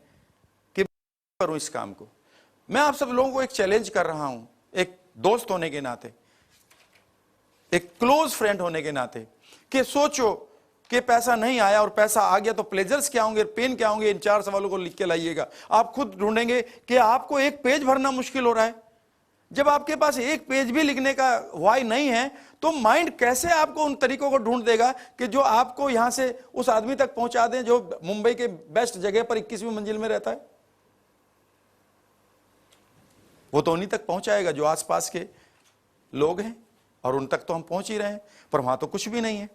कि करूं इस काम को. मैं आप सब लोगों को एक चैलेंज कर रहा हूं, एक दोस्त होने के नाते, एक क्लोज फ्रेंड होने के नाते, कि सोचो कि पैसा नहीं आया और पैसा आ गया तो प्लेजर्स क्या होंगे, पेन क्या होंगे. इन 4 सवालों को लिख के लाइएगा. आप खुद ढूंढेंगे कि आपको एक पेज भरना मुश्किल हो रहा है. जब आपके पास एक पेज भी लिखने का वाई नहीं है, तो माइंड कैसे आपको उन तरीकों को ढूंढ देगा कि जो आपको यहां से उस आदमी तक पहुंचा दें जो मुंबई के बेस्ट जगह पर 21वीं मंजिल में रहता है. वो तो उन्हीं तक पहुंचाएगा जो आसपास के लोग हैं, और उन तक तो हम पहुंच ही रहे हैं, पर वहां तो कुछ भी नहीं है.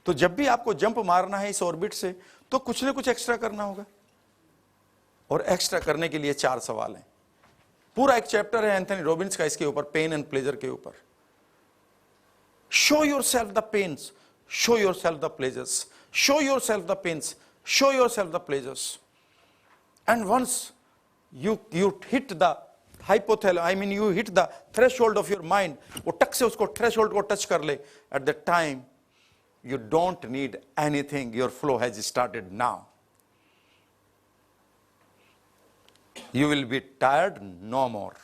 तो जब भी आपको जंप मारना है इस ऑर्बिट से, तो कुछ ना कुछ एक्स्ट्रा करना होगा. और एक्स्ट्रा करने के लिए 4 सवाल हैं. पूरा एक चैप्टर है एंथनी रॉबिन्स का इसके ऊपर, पेन एंड प्लेजर के ऊपर. Show yourself the pains, show yourself the pleasures, show yourself the pains, show yourself the pleasures. And once you hit the hypothalamus, I mean you hit the threshold of your mind, वो टक से उसको threshold को touch कर ले, at that time you don't need anything, your flow has started now. You will be tired no more.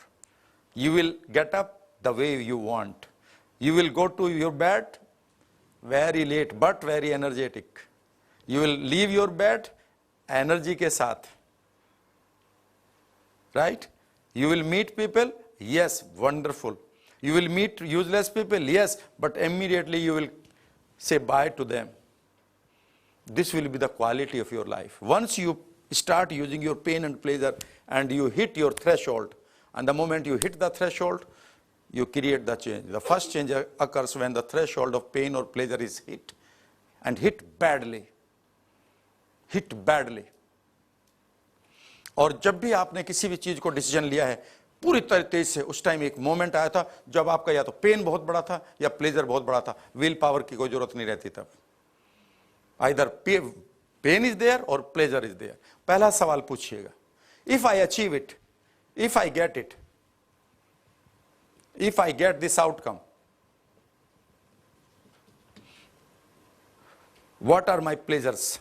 You will get up the way you want. You will go to your bed very late but very energetic. You will leave your bed energy के साथ. Right? You will meet people, yes, wonderful. You will meet useless people, yes, but immediately you will say bye to them. This will be the quality of your life. Once you start using your pain and pleasure and you hit your threshold, and the moment you hit the threshold, you create the change. The first change occurs when the threshold of pain or pleasure is hit, and hit badly. Hit badly. और जब भी आपने किसी भी चीज को decision लिया है पूरी तरह तेज से, उस टाइम एक मोमेंट आया था जब आपका या तो पेन बहुत बड़ा था या प्लेजर बहुत बड़ा था. विल पावर की कोई जरूरत नहीं रहती तब. Either pain is there or pleasure is there. पहला सवाल पूछिएगा, if I achieve it, if I get it, if I get this outcome, what are my pleasures.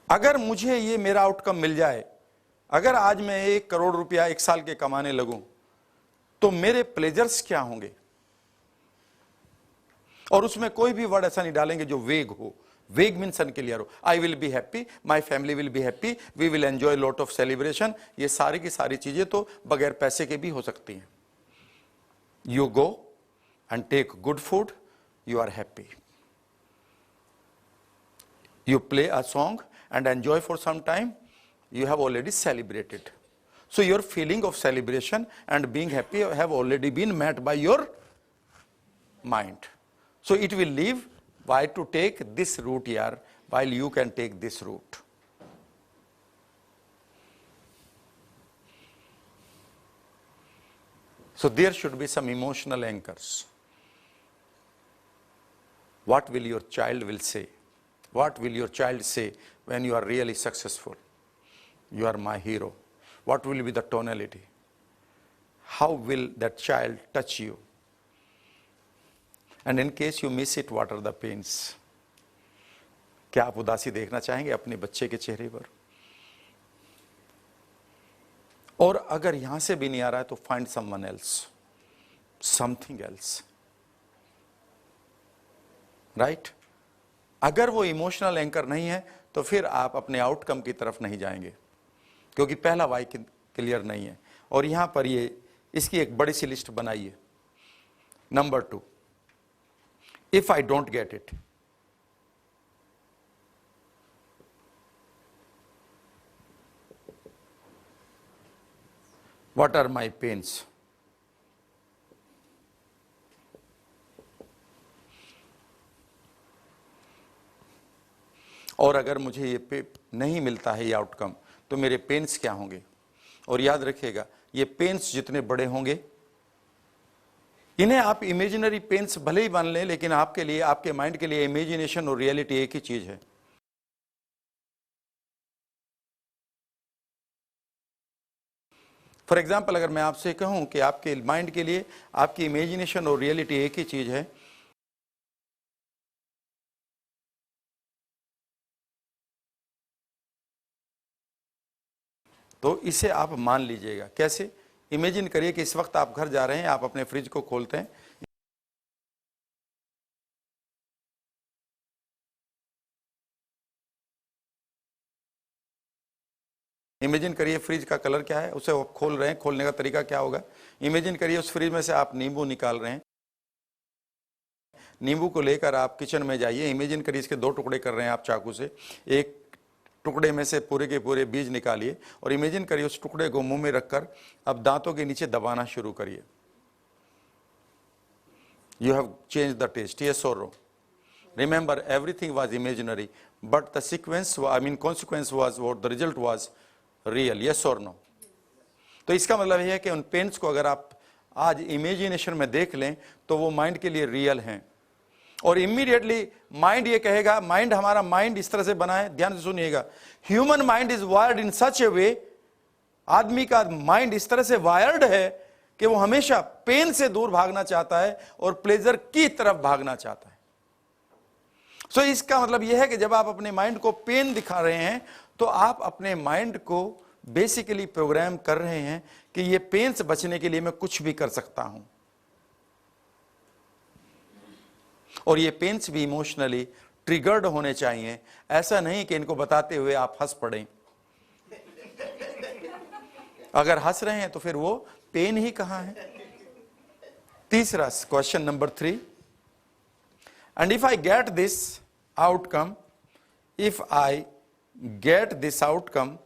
अगर मुझे ये मेरा आउटकम मिल जाए अगर आज मैं 1 करोड़ रुपया 1 साल के कमाने लगूं तो मेरे प्लेजर्स क्या होंगे? और उसमें कोई भी वर्ड ऐसा नहीं डालेंगे जो वेग हो। वेग मीन्स अनक्लियर हो। I will be happy, my family will be happy, we will enjoy lot of celebration. ये सारी की सारी चीजें तो बगैर पैसे के भी हो सकती हैं। You go and take good food, you are happy. You play a song and enjoy for some time, you have already celebrated. So your feeling of celebration and being happy have already been met by your mind. So it will leave why to take this route here while you can take this route. So there should be some emotional anchors. What will your child will say? What will your child say when you are really successful? You are my hero. What will be the tonality? How will that child touch you? And in case you miss it, what are the pains? क्या आप उदासी देखना चाहेंगे अपने बच्चे के चेहरे पर? और अगर यहां से भी नहीं आ रहा है तो find someone else, something else. Right? अगर वो इमोशनल एंकर नहीं है तो फिर आप अपने आउटकम की तरफ नहीं जाएंगे, क्योंकि पहला वाई क्लियर नहीं है। और यहां पर ये इसकी एक बड़ी सी लिस्ट बनाइए। Number 2, if I don't get it, what are my pains? और अगर मुझे ये नहीं मिलता है ये आउटकम तो मेरे पेन्स क्या होंगे? और याद रखिएगा, ये पेन्स जितने बड़े होंगे, इन्हें आप इमेजिनरी पेन्स भले ही मान लें, लेकिन आपके लिए, आपके माइंड के लिए इमेजिनेशन और रियलिटी एक ही चीज है। फॉर एग्जाम्पल, अगर मैं आपसे कहूं कि आपके माइंड के लिए आपकी इमेजिनेशन और रियलिटी एक ही चीज है, तो इसे आप मान लीजिएगा। कैसे? इमेजिन करिए कि इस वक्त आप घर जा रहे हैं, आप अपने फ्रिज को खोलते हैं, इमेजिन करिए फ्रिज का कलर क्या है, उसे आप खोल रहे हैं, खोलने का तरीका क्या होगा? इमेजिन करिए उस फ्रिज में से आप नींबू निकाल रहे हैं, नींबू को लेकर आप किचन में जाइए, इमेजिन करिए इसके 2 टुकड़े कर रहे हैं आप चाकू से, एक टुकड़े में से पूरे के पूरे बीज निकालिए और इमेजिन करिए उस टुकड़े को मुंह में रखकर अब दांतों के नीचे दबाना शुरू करिए। You have change the taste, yes or no? Remember, everything was imaginary but the sequence, I mean consequence was, what the result was real, yes or no? तो इसका मतलब यह है कि उन पेन्स को अगर आप आज इमेजिनेशन में देख लें तो वो माइंड के लिए रियल हैं। और इमीडिएटली माइंड ये कहेगा, माइंड, हमारा माइंड इस तरह से बना है, ध्यान से सुनिएगा, human mind is wired in such a way, आदमी का माइंड इस तरह से वायर्ड है कि वो हमेशा पेन से दूर भागना चाहता है और प्लेजर की तरफ भागना चाहता है। सो इसका मतलब यह है कि जब आप अपने माइंड को पेन दिखा रहे हैं तो आप अपने माइंड को बेसिकली प्रोग्राम कर रहे हैं कि ये पेन से बचने के लिए मैं कुछ भी कर सकता हूं। और ये पेन्स भी इमोशनली ट्रिगर्ड होने चाहिए, ऐसा नहीं कि इनको बताते हुए आप हंस पड़ें। अगर हंस रहे हैं तो फिर वो पेन ही कहां है? तीसरा question number 3, and if I get this outcome, if I get this outcome,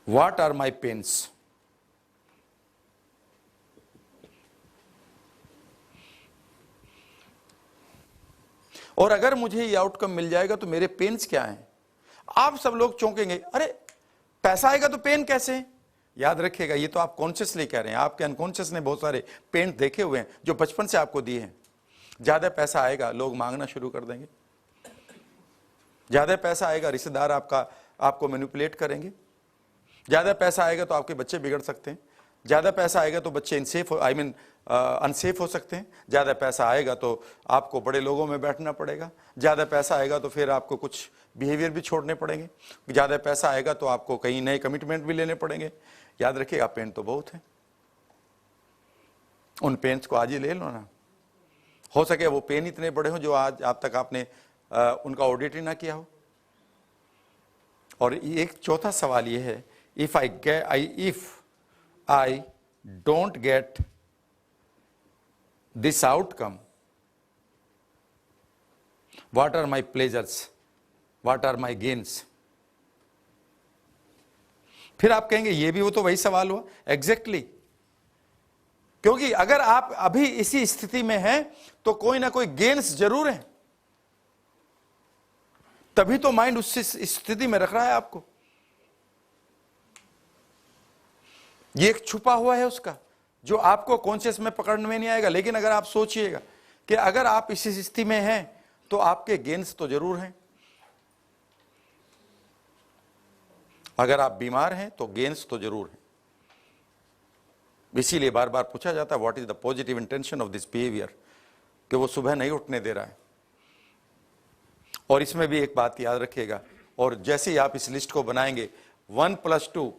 what are my pains? और अगर मुझे ये आउटकम मिल जाएगा तो मेरे पेन्स क्या हैं? आप सब लोग चौंकेंगे, अरे पैसा आएगा तो पेन कैसे? याद रखिएगा, ये तो आप कॉन्शियसली कह रहे हैं, आपके अनकॉन्शियस ने बहुत सारे पेन देखे हुए हैं जो बचपन से आपको दिए हैं। ज्यादा पैसा आएगा, लोग मांगना शुरू कर देंगे। ज्यादा पैसा आएगा, रिश्तेदार आपको मैनिपुलेट करेंगे। ज्यादा पैसा आएगा तो आपके बच्चे बिगड़ सकते हैं। ज़्यादा पैसा आएगा तो बच्चे इनसेफ अनसेफ हो सकते हैं, ज़्यादा पैसा आएगा तो आपको बड़े लोगों में बैठना पड़ेगा, ज़्यादा पैसा आएगा तो फिर आपको कुछ बिहेवियर भी छोड़ने पड़ेंगे, ज़्यादा पैसा आएगा तो आपको कहीं नए कमिटमेंट भी लेने पड़ेंगे। याद रखिएगा, पेन तो बहुत है, उन पेन्स को आज ही ले लो ना। हो सके वो पेन इतने बड़े हों जो आज आप तक आपने उनका ऑडिट ही ना किया हो। और एक चौथा सवाल ये है, if I don't get this outcome, what are my pleasures, what are my gains. फिर आप कहेंगे ये भी वो तो वही सवाल हुआ। एग्जैक्टली, क्योंकि अगर आप अभी इसी स्थिति में हैं तो कोई ना कोई गेन्स जरूर है, तभी तो माइंड उस स्थिति में रख रहा है आपको। ये एक छुपा हुआ है उसका, जो आपको कॉन्शियस में पकड़ में नहीं आएगा। लेकिन अगर आप सोचिएगा कि अगर आप इस स्थिति में हैं तो आपके गेन्स तो जरूर हैं। अगर आप बीमार हैं तो गेन्स तो जरूर हैं। इसीलिए बार बार पूछा जाता है what is the positive intention of this behaviour, कि वो सुबह नहीं उठने दे रहा है। और इसमें भी एक बात याद रखिएगा, और जैसे ही आप इस लिस्ट को बनाएंगे 1+2,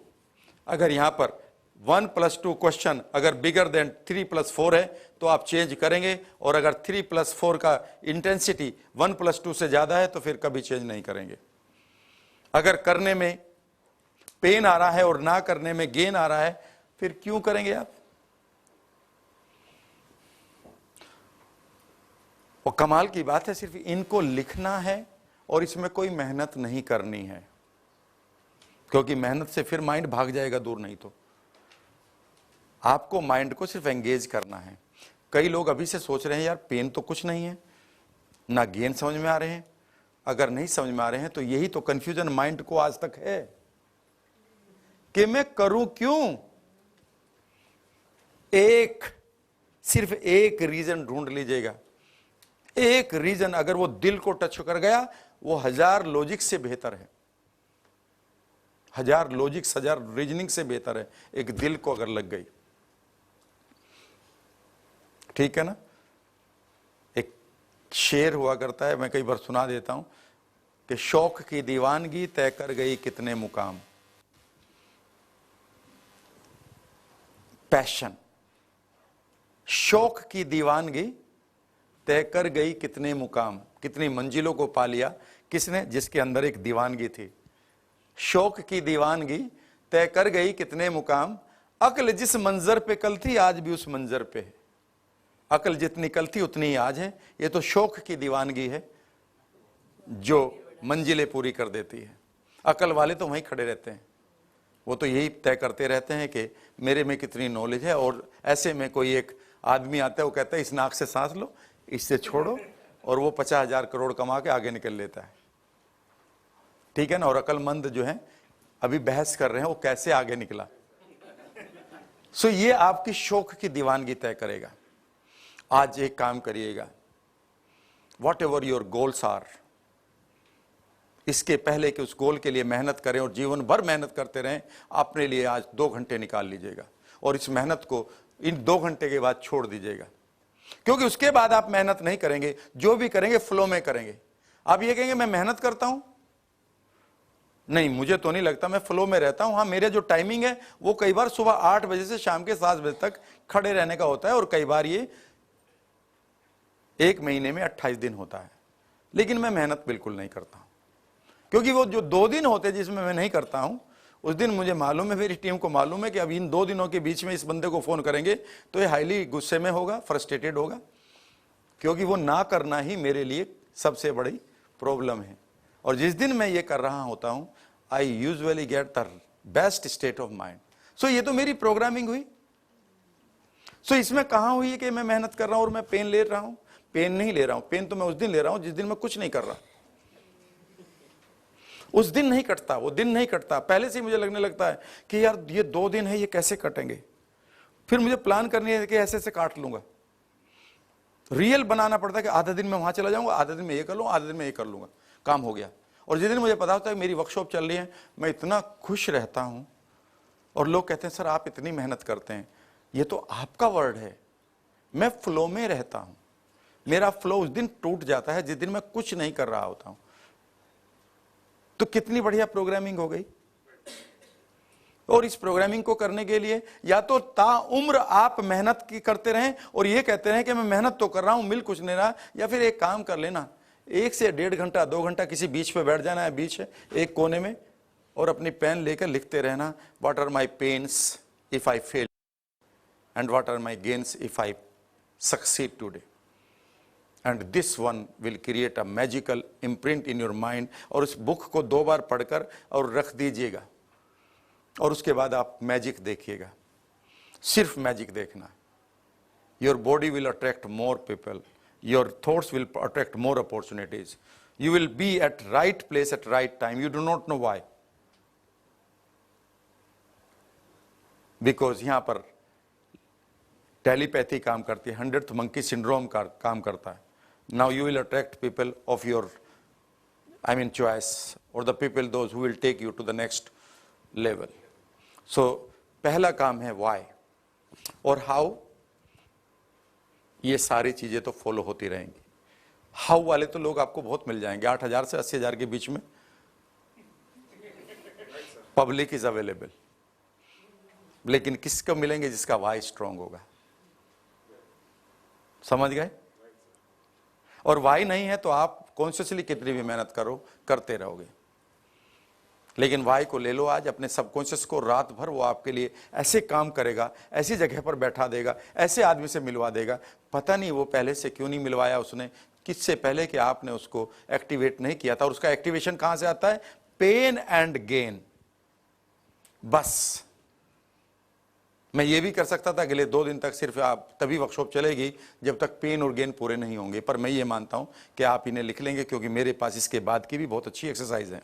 अगर यहां पर 1+2 क्वेश्चन अगर बिगर देन 3+4 है तो आप चेंज करेंगे, और अगर 3+4 का इंटेंसिटी 1+2 से ज्यादा है तो फिर कभी चेंज नहीं करेंगे। अगर करने में पेन आ रहा है और ना करने में गेन आ रहा है, फिर क्यों करेंगे आप? और कमाल की बात है, सिर्फ इनको लिखना है और इसमें कोई मेहनत नहीं करनी है, क्योंकि मेहनत से फिर माइंड भाग जाएगा दूर। नहीं तो आपको माइंड को सिर्फ एंगेज करना है। कई लोग अभी से सोच रहे हैं यार पेन तो कुछ नहीं है, ना गेन समझ में आ रहे हैं। अगर नहीं समझ में आ रहे हैं तो यही तो कंफ्यूजन माइंड को आज तक है कि मैं करूं क्यों। सिर्फ एक रीजन ढूंढ लीजिएगा। एक रीजन अगर वो दिल को टच कर गया, वो 1000 लॉजिक से बेहतर है। 1000 लॉजिक्स, 1000 रीजनिंग से बेहतर है एक दिल को अगर लग गई। ठीक है ना? एक शेर हुआ करता है, मैं कई बार सुना देता हूं कि शौक की दीवानगी तय कर गई कितने मुकाम। पैशन, शौक की दीवानगी तय कर गई कितने मुकाम। कितनी मंजिलों को पा लिया किसने? जिसके अंदर एक दीवानगी थी। शौक की दीवानगी तय कर गई कितने मुकाम, अक्ल जिस मंजर पे कल थी आज भी उस मंजर पे है। अक्ल जितनी कल थी उतनी ही आज है। ये तो शौक की दीवानगी है जो मंजिलें पूरी कर देती है। अक्ल वाले तो वहीं खड़े रहते हैं, वो तो यही तय करते रहते हैं कि मेरे में कितनी नॉलेज है। और ऐसे में कोई एक आदमी आता है, वो कहता है इस नाक से सांस लो, इससे छोड़ो, और वो 50,000 करोड़ कमा के आगे निकल लेता है। ठीक है ना? और अक्लमंद जो है अभी बहस कर रहे हैं वो कैसे आगे निकला। सो ये आपकी शौक की दीवानगी तय करेगा। आज एक काम करिएगा, whatever your goals are, इसके पहले कि उस गोल के लिए मेहनत करें और जीवन भर मेहनत करते रहें, अपने लिए आज 2 घंटे निकाल लीजिएगा और इस मेहनत को इन 2 घंटे के बाद छोड़ दीजिएगा। क्योंकि उसके बाद आप मेहनत नहीं करेंगे, जो भी करेंगे फ्लो में करेंगे। आप ये कहेंगे मैं मेहनत करता हूं, नहीं मुझे तो नहीं लगता, मैं फ्लो में रहता हूं। हाँ, मेरे जो टाइमिंग है वो कई बार सुबह 8 बजे से शाम के 7 बजे तक खड़े रहने का होता है, और कई बार ये 1 महीने में 28 दिन होता है। लेकिन मैं मेहनत बिल्कुल नहीं करता हूं, क्योंकि वो जो 2 दिन होते हैं जिसमें मैं नहीं करता हूं, उस दिन मुझे मालूम है, मेरी टीम को मालूम है कि अब इन 2 दिनों के बीच में इस बंदे को फोन करेंगे तो ये हाईली गुस्से में होगा, फ्रस्ट्रेटेड होगा, क्योंकि वो ना करना ही मेरे लिए सबसे बड़ी प्रॉब्लम है। और जिस दिन मैं ये कर रहा होता हूं, I usually get the best state of mind. So ये तो मेरी प्रोग्रामिंग हुई। सो इसमें कहां हुई है कि मैं मेहनत कर रहा हूं और मैं पेन ले रहा हूं? पेन नहीं ले रहा हूं। पेन तो मैं उस दिन ले रहा हूं जिस दिन मैं कुछ नहीं कर रहा। उस दिन नहीं कटता, वो दिन नहीं कटता। पहले से ही मुझे लगने लगता है कि यार ये 2 दिन है, ये कैसे कटेंगे। फिर मुझे प्लान करनी है कि ऐसे ऐसे काट लूंगा। रियल बनाना पड़ता है कि आधा दिन में वहां चला जाऊंगा, आधा दिन में ये कर लूंगा, आधा दिन में ये कर लूंगा, काम हो गया। और जिस दिन मुझे पता होता है मेरी वर्कशॉप चल रही है, मैं इतना खुश रहता हूं और लोग कहते हैं सर आप इतनी मेहनत करते हैं, ये तो आपका वर्ड है, मैं फ्लो में रहता हूं, मेरा फ्लो उस दिन टूट जाता है जिस दिन मैं कुछ नहीं कर रहा होता हूं। तो कितनी बढ़िया प्रोग्रामिंग हो गई। और इस प्रोग्रामिंग को करने के लिए या तो ताउम्र आप मेहनत की करते रहें और ये कहते रहें कि मैं मेहनत तो कर रहा हूं, मिल कुछ नहीं रहा, या फिर एक काम कर लेना, 1 से 1.5 घंटा 2 घंटा किसी बीच पे बैठ जाना है, बीच है एक कोने में, और अपनी पेन लेकर लिखते रहना, what are my pains if I fail and what are my gains if I succeed today, and this one will create a magical imprint in your mind. और उस बुक को 2 बार पढ़कर और रख दीजिएगा, और उसके बाद आप मैजिक देखिएगा, सिर्फ मैजिक देखना। Your body will attract more people, your thoughts will attract more opportunities, you will be at right place at right time, you do not know why, because यहां पर टेलीपैथी काम करती है, 100th मंकी सिंड्रोम का काम करता है। Now you will attract people of your choice, और the people those who will take you to the next level. So पहला काम है वाई, और हाउ, ये सारी चीजें तो फॉलो होती रहेंगी। हाउ वाले तो लोग आपको बहुत मिल जाएंगे, 8,000 से 80,000 के बीच में पब्लिक इज अवेलेबल, लेकिन किसको मिलेंगे? जिसका वाई स्ट्रांग होगा। समझ गए? और वाई नहीं है तो आप कॉन्शियसली कितनी भी मेहनत करो, करते रहोगे, लेकिन वाई को ले लो आज अपने सबकॉन्शियस को, रात भर वो आपके लिए ऐसे काम करेगा, ऐसी जगह पर बैठा देगा, ऐसे आदमी से मिलवा देगा, पता नहीं वो पहले से क्यों नहीं मिलवाया उसने, किससे पहले कि आपने उसको एक्टिवेट नहीं किया था। और उसका एक्टिवेशन कहां से आता है? Pain and gain. बस मैं ये भी कर सकता था अगले 2 दिन तक सिर्फ आप तभी वर्कशॉप चलेगी जब तक पेन और गेन पूरे नहीं होंगे, पर मैं ये मानता हूं कि आप इन्हें लिख लेंगे, क्योंकि मेरे पास इसके बाद की भी बहुत अच्छी एक्सरसाइज है।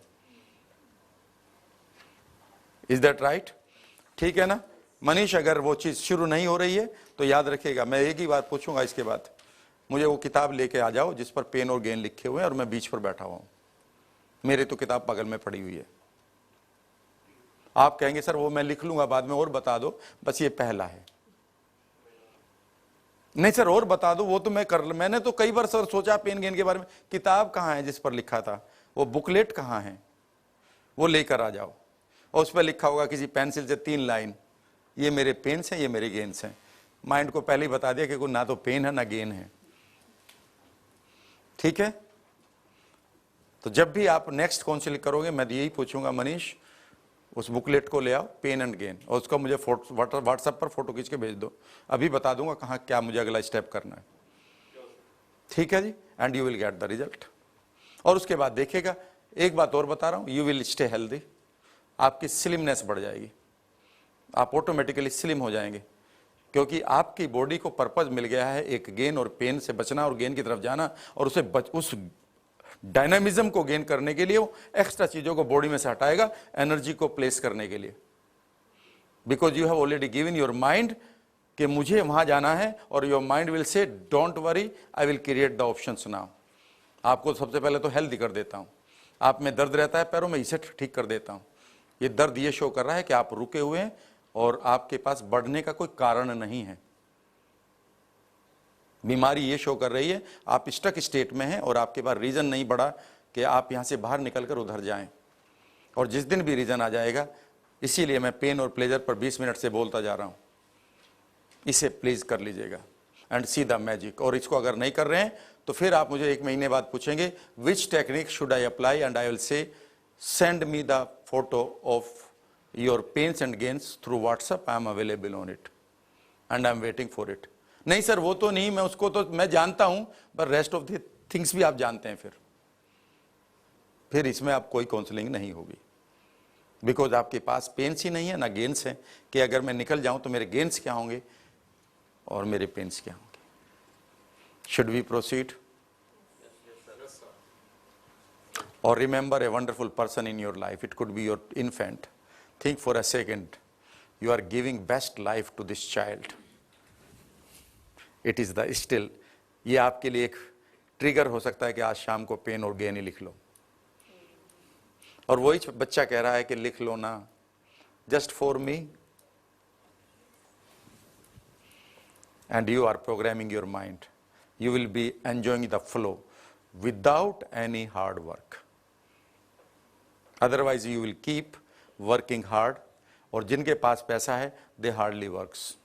Is that right? ठीक है ना मनीष? अगर वो चीज शुरू नहीं हो रही है तो याद रखिएगा, मैं एक ही बात पूछूंगा इसके बाद, मुझे वो किताब लेके आ जाओ जिस पर पेन और गेन लिखे हुए हैं और मैं बीच पर बैठा हुआ हूं। मेरे तो किताब बगल में पड़ी हुई है। आप कहेंगे सर वो मैं लिख लूंगा बाद में, और बता दो, बस ये पहला है। नहीं सर और बता दो, वो तो मैंने तो कई बार सर सोचा पेन गेन के बारे में, किताब कहां है जिस पर लिखा था, वो बुकलेट कहां है, वो लेकर आ जाओ, और उस पर लिखा होगा किसी पेंसिल से 3 लाइन, ये मेरे पेन्स हैं, ये मेरे गेन्स हैं। माइंड को पहले ही बता दिया कि कोई ना तो पेन है ना गेन है। ठीक है? तो जब भी आप नेक्स्ट काउंसलिंग करोगे मैं यही पूछूंगा, मनीष उस बुकलेट को ले आओ, पेन एंड गेन, और उसका मुझे व्हाट्सएप पर फोटो खींच के भेज दो, अभी बता दूंगा कहाँ क्या मुझे अगला स्टेप करना है। ठीक है जी? And you will get the result. और उसके बाद देखिएगा, एक बात और बता रहा हूं, यू विल स्टे हेल्दी, आपकी स्लिमनेस बढ़ जाएगी, आप ऑटोमेटिकली स्लिम हो जाएंगे, क्योंकि आपकी बॉडी को पर्पज मिल गया है एक गेन और पेन से बचना और गेन की तरफ जाना, और उसे उस डायनामिज्म को गेन करने के लिए वो एक्स्ट्रा चीजों को बॉडी में से हटाएगा एनर्जी को प्लेस करने के लिए, because you have already given your mind कि मुझे वहां जाना है, और your mind will say don't worry I will create the options now. आपको सबसे पहले तो हेल्दी कर देता हूं, आप में दर्द रहता है पैरों में, इसे ठीक कर देता हूं। ये दर्द ये शो कर रहा है कि आप रुके हुए हैं और आपके पास बढ़ने का कोई कारण नहीं है। बीमारी ये शो कर रही है आप स्टक स्टेट में हैं और आपके पास रीजन नहीं बढ़ा कि आप यहां से बाहर निकलकर उधर जाएं। और जिस दिन भी रीजन आ जाएगा, इसीलिए मैं पेन और प्लेजर पर 20 मिनट से बोलता जा रहा हूं, इसे प्लीज कर लीजिएगा एंड सी द मैजिक। और इसको अगर नहीं कर रहे हैं तो फिर आप मुझे 1 महीने बाद पूछेंगे which technique should I apply, and I will say send me the photo of your pains and gains through WhatsApp. I am available on it and I am waiting for it. नहीं sir वो तो नहीं, मैं उसको तो मैं जानता हूं, पर रेस्ट ऑफ द थिंग्स भी आप जानते हैं, फिर इसमें आप कोई काउंसलिंग नहीं होगी, बिकॉज आपके पास पेन्स ही नहीं है ना गेन्स है कि अगर मैं निकल जाऊं तो मेरे गेन्स क्या होंगे और मेरे पेन्स क्या होंगे। Should we proceed? Or remember a wonderful person in your life. It could be your infant. Think for a second, you are giving best life to this child. It is the still, ये आपके लिए एक trigger हो सकता है कि आज शाम को पेन और गेन ही लिख लो, और वही बच्चा कह रहा है कि लिख लो ना, just for me and you are programming your mind. You will be enjoying the flow without any hard work. Otherwise you will keep working hard, और जिनके पास पैसा है they hardly works.